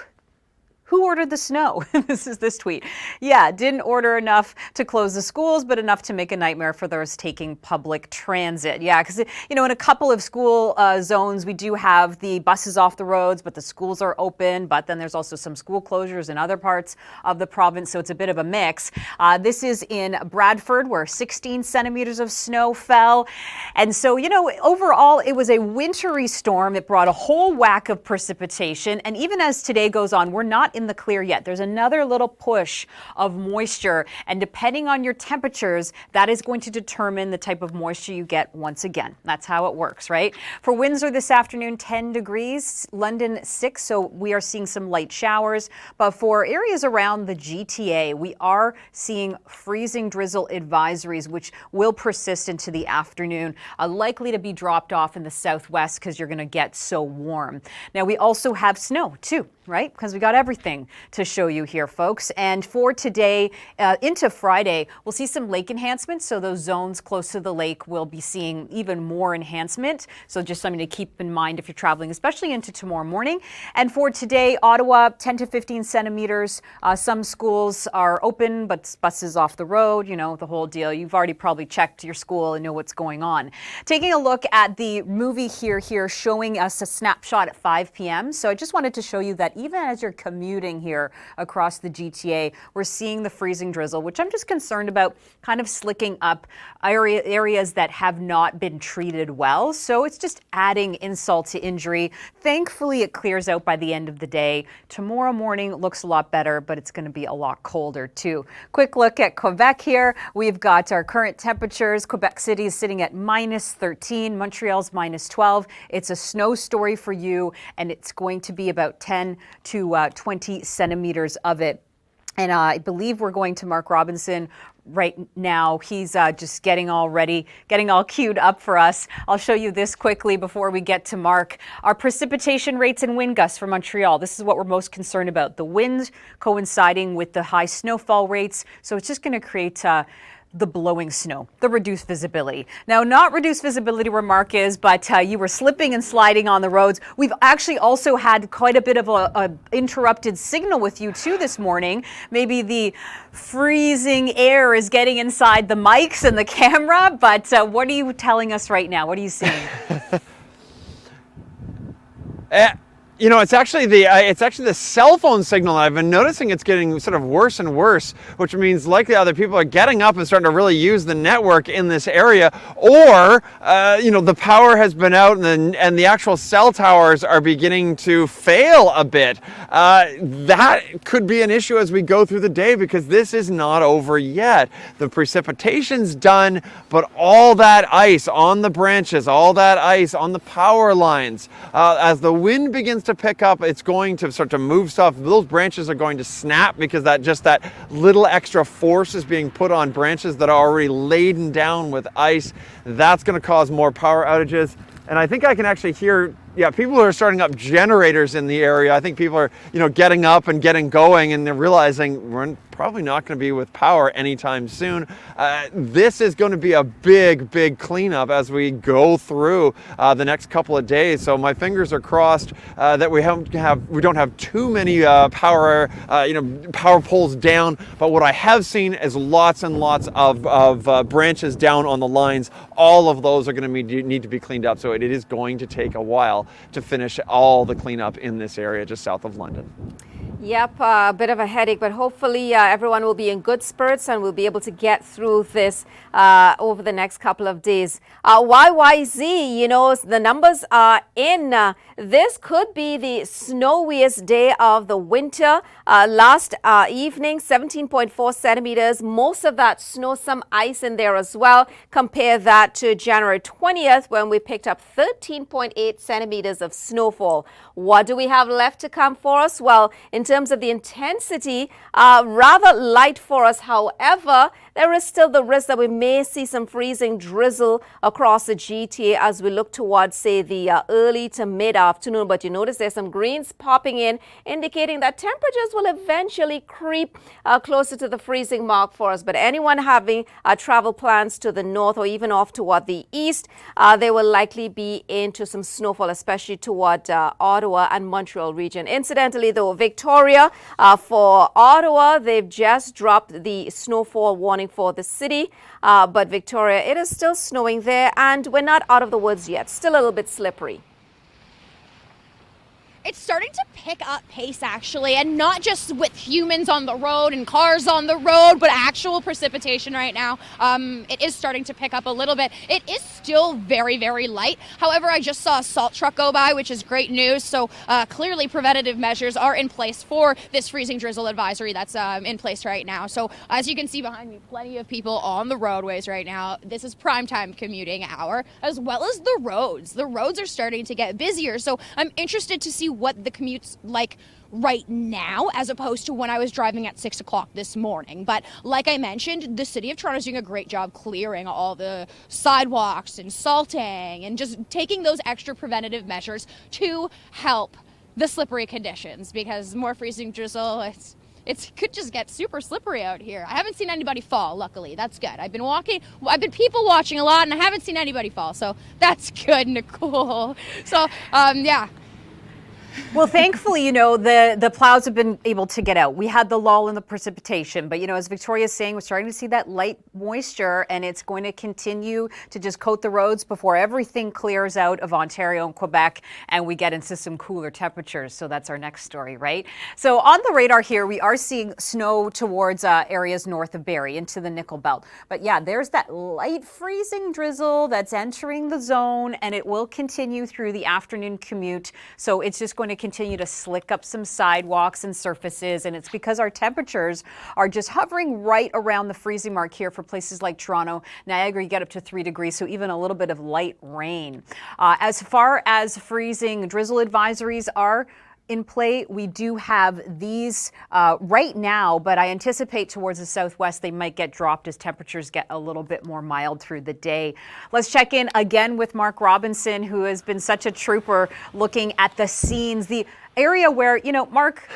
Who ordered the snow? This is this tweet. Yeah, didn't order enough to close the schools, but enough to make a nightmare for those taking public transit. Yeah, because, you know, in a couple of school zones, we do have the buses off the roads, but the schools are open. But then there's also some school closures in other parts of the province, so it's a bit of a mix. This is in Bradford, where 16 centimeters of snow fell. And so, you know, overall, it was a wintry storm. It brought a whole whack of precipitation. And even as today goes on, we're not in the clear yet. There's another little push of moisture, and depending on your temperatures, that is going to determine the type of moisture you get once again. That's how it works, right? For Windsor this afternoon, 10 degrees, London 6, so we are seeing some light showers. But for areas around the GTA, we are seeing freezing drizzle advisories, which will persist into the afternoon, likely to be dropped off in the southwest because you're going to get so warm. Now, we also have snow too, right? Because we got everything to show you here, folks. And for today into Friday, we'll see some lake enhancements. So those zones close to the lake will be seeing even more enhancement. So just something to keep in mind if you're traveling, especially into tomorrow morning. And for today, Ottawa, 10 to 15 centimeters. Some schools are open, but buses off the road, you know, the whole deal. You've already probably checked your school and know what's going on. Taking a look at the movie here showing us a snapshot at 5 p.m. So I just wanted to show you that even as you're commuting here across the GTA, we're seeing the freezing drizzle, which I'm just concerned about kind of slicking up areas that have not been treated well. So it's just adding insult to injury. Thankfully, it clears out by the end of the day. Tomorrow morning looks a lot better, but it's going to be a lot colder too. Quick look at Quebec here. We've got our current temperatures. Quebec City is sitting at -13. Montreal's -12. It's a snow story for you, and it's going to be about 10 to 20 centimeters of it. And I believe we're going to Mark Robinson right now. He's just getting all ready, getting all queued up for us. I'll show you this quickly before we get to Mark. Our precipitation rates and wind gusts for Montreal. This is what we're most concerned about. The wind coinciding with the high snowfall rates. So it's just going to create the blowing snow, the reduced visibility. Now, not reduced visibility where Mark is, but you were slipping and sliding on the roads. We've actually also had quite a bit of a interrupted signal with you too this morning. Maybe the freezing air is getting inside the mics and the camera, but what are you telling us right now? What are you seeing? You know, it's actually the cell phone signal that I've been noticing. It's getting sort of worse and worse, which means likely other people are getting up and starting to really use the network in this area, or you know, the power has been out and the actual cell towers are beginning to fail a bit. That could be an issue as we go through the day, because this is not over yet. The precipitation's done, but all that ice on the branches, all that ice on the power lines, as the wind begins to pick up, it's going to start to move stuff. Those branches are going to snap because that little extra force is being put on branches that are already laden down with ice. That's going to cause more power outages. And I think I can actually hear, people are starting up generators in the area. I think people are, getting up and getting going, and they're realizing we're in probably not going to be with power anytime soon. This is going to be a big cleanup as we go through the next couple of days. So my fingers are crossed that we don't have too many power poles down. But what I have seen is lots and lots of branches down on the lines. All of those are going to need to be cleaned up. So it is going to take a while to finish all the cleanup in this area just south of London. Yep, a bit of a headache, but hopefully everyone will be in good spirits and we'll be able to get through this over the next couple of days. YYZ, you know, the numbers are in. This could be the snowiest day of the winter. Last evening, 17.4 centimeters. Most of that snow, some ice in there as well. Compare that to January 20th when we picked up 13.8 centimeters of snowfall. What do we have left to come for us? Well, in terms of the intensity, rather light for us. However, there is still the risk that we may see some freezing drizzle across the GTA as we look towards, say, the early to mid-afternoon. But you notice there's some greens popping in, indicating that temperatures will eventually creep closer to the freezing mark for us. But anyone having travel plans to the north or even off toward the east, they will likely be into some snowfall, especially toward Ottawa and Montreal region. Incidentally, though, Victoria, for Ottawa, they've just dropped the snowfall warning for the city. But Victoria, it is still snowing there and we're not out of the woods yet. Still a little bit slippery. It's starting to pick up pace, actually, and not just with humans on the road and cars on the road, but actual precipitation right now. It is starting to pick up a little bit. It is still very light. However, I just saw a salt truck go by, which is great news. So clearly preventative measures are in place for this freezing drizzle advisory that's in place right now. So as you can see behind me, plenty of people on the roadways right now. This is primetime commuting hour, as well as the roads. The roads are starting to get busier. So I'm interested to see what the commute's like right now as opposed to when I was driving at 6 o'clock this morning. But like I mentioned, the city of Toronto is doing a great job clearing all the sidewalks and salting and just taking those extra preventative measures to help the slippery conditions, because more freezing drizzle, it could just get super slippery out here. I haven't seen anybody fall, luckily. That's good. I've been people watching a lot and I haven't seen anybody fall, so that's good, Nicole. So yeah. Well, thankfully, you know, the plows have been able to get out. We had the lull in the precipitation, but, you know, as Victoria's saying, we're starting to see that light moisture, and it's going to continue to just coat the roads before everything clears out of Ontario and Quebec and we get into some cooler temperatures. So that's our next story, right? So on the radar here, we are seeing snow towards areas north of Barrie into the Nickel Belt. But yeah, there's that light freezing drizzle that's entering the zone, and it will continue through the afternoon commute. So it's just going to continue to slick up some sidewalks and surfaces, and it's because our temperatures are just hovering right around the freezing mark here for places like Toronto. Niagara, you get up to 3 degrees, so even a little bit of light rain. As far as freezing drizzle advisories are in play, we do have these right now, but I anticipate towards the southwest they might get dropped as temperatures get a little bit more mild through the day. Let's check in again with Mark Robinson, who has been such a trooper looking at the scenes, the area where, you know, Mark,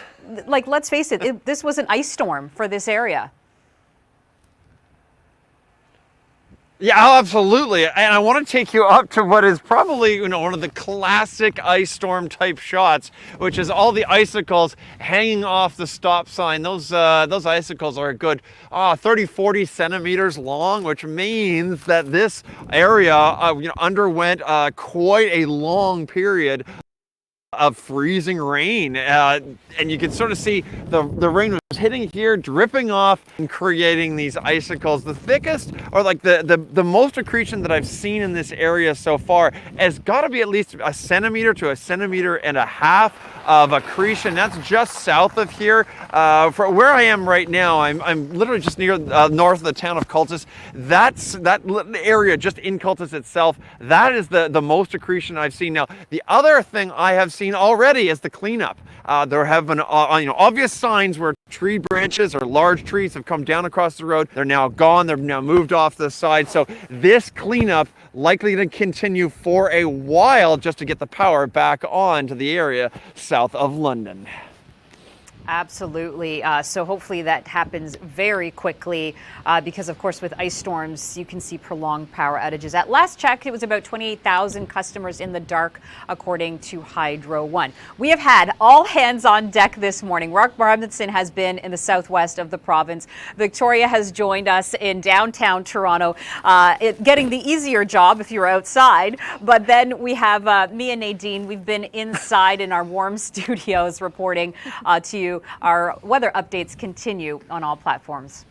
like, let's face it, this was an ice storm for this area. Yeah, oh, absolutely. And I want to take you up to what is probably, you know, one of the classic ice storm type shots, which is all the icicles hanging off the stop sign. Those icicles are a good 30, 40 centimeters long, which means that this area underwent quite a long period of freezing rain, and you can sort of see the rain was hitting here, dripping off and creating these icicles. The thickest, or like the most accretion that I've seen in this area so far has got to be at least 1 centimeter to 1.5 centimeters of accretion. That's just south of here. For where I am right now, I'm literally just near north of the town of Cultus. That area just in Cultus itself, that is the most accretion I've seen. Now, the other thing I have seen already is the cleanup. There have been obvious signs where tree branches or large trees have come down across the road. They're now gone. They're now moved off the side. So this cleanup likely to continue for a while just to get the power back on to the area south of London. Absolutely. So hopefully that happens very quickly because, of course, with ice storms, you can see prolonged power outages. At last check, it was about 28,000 customers in the dark, according to Hydro One. We have had all hands on deck this morning. Mark Robinson has been in the southwest of the province. Victoria has joined us in downtown Toronto, getting the easier job if you're outside. But then we have me and Nadine. We've been inside in our warm studios reporting to you. Our weather updates continue on all platforms.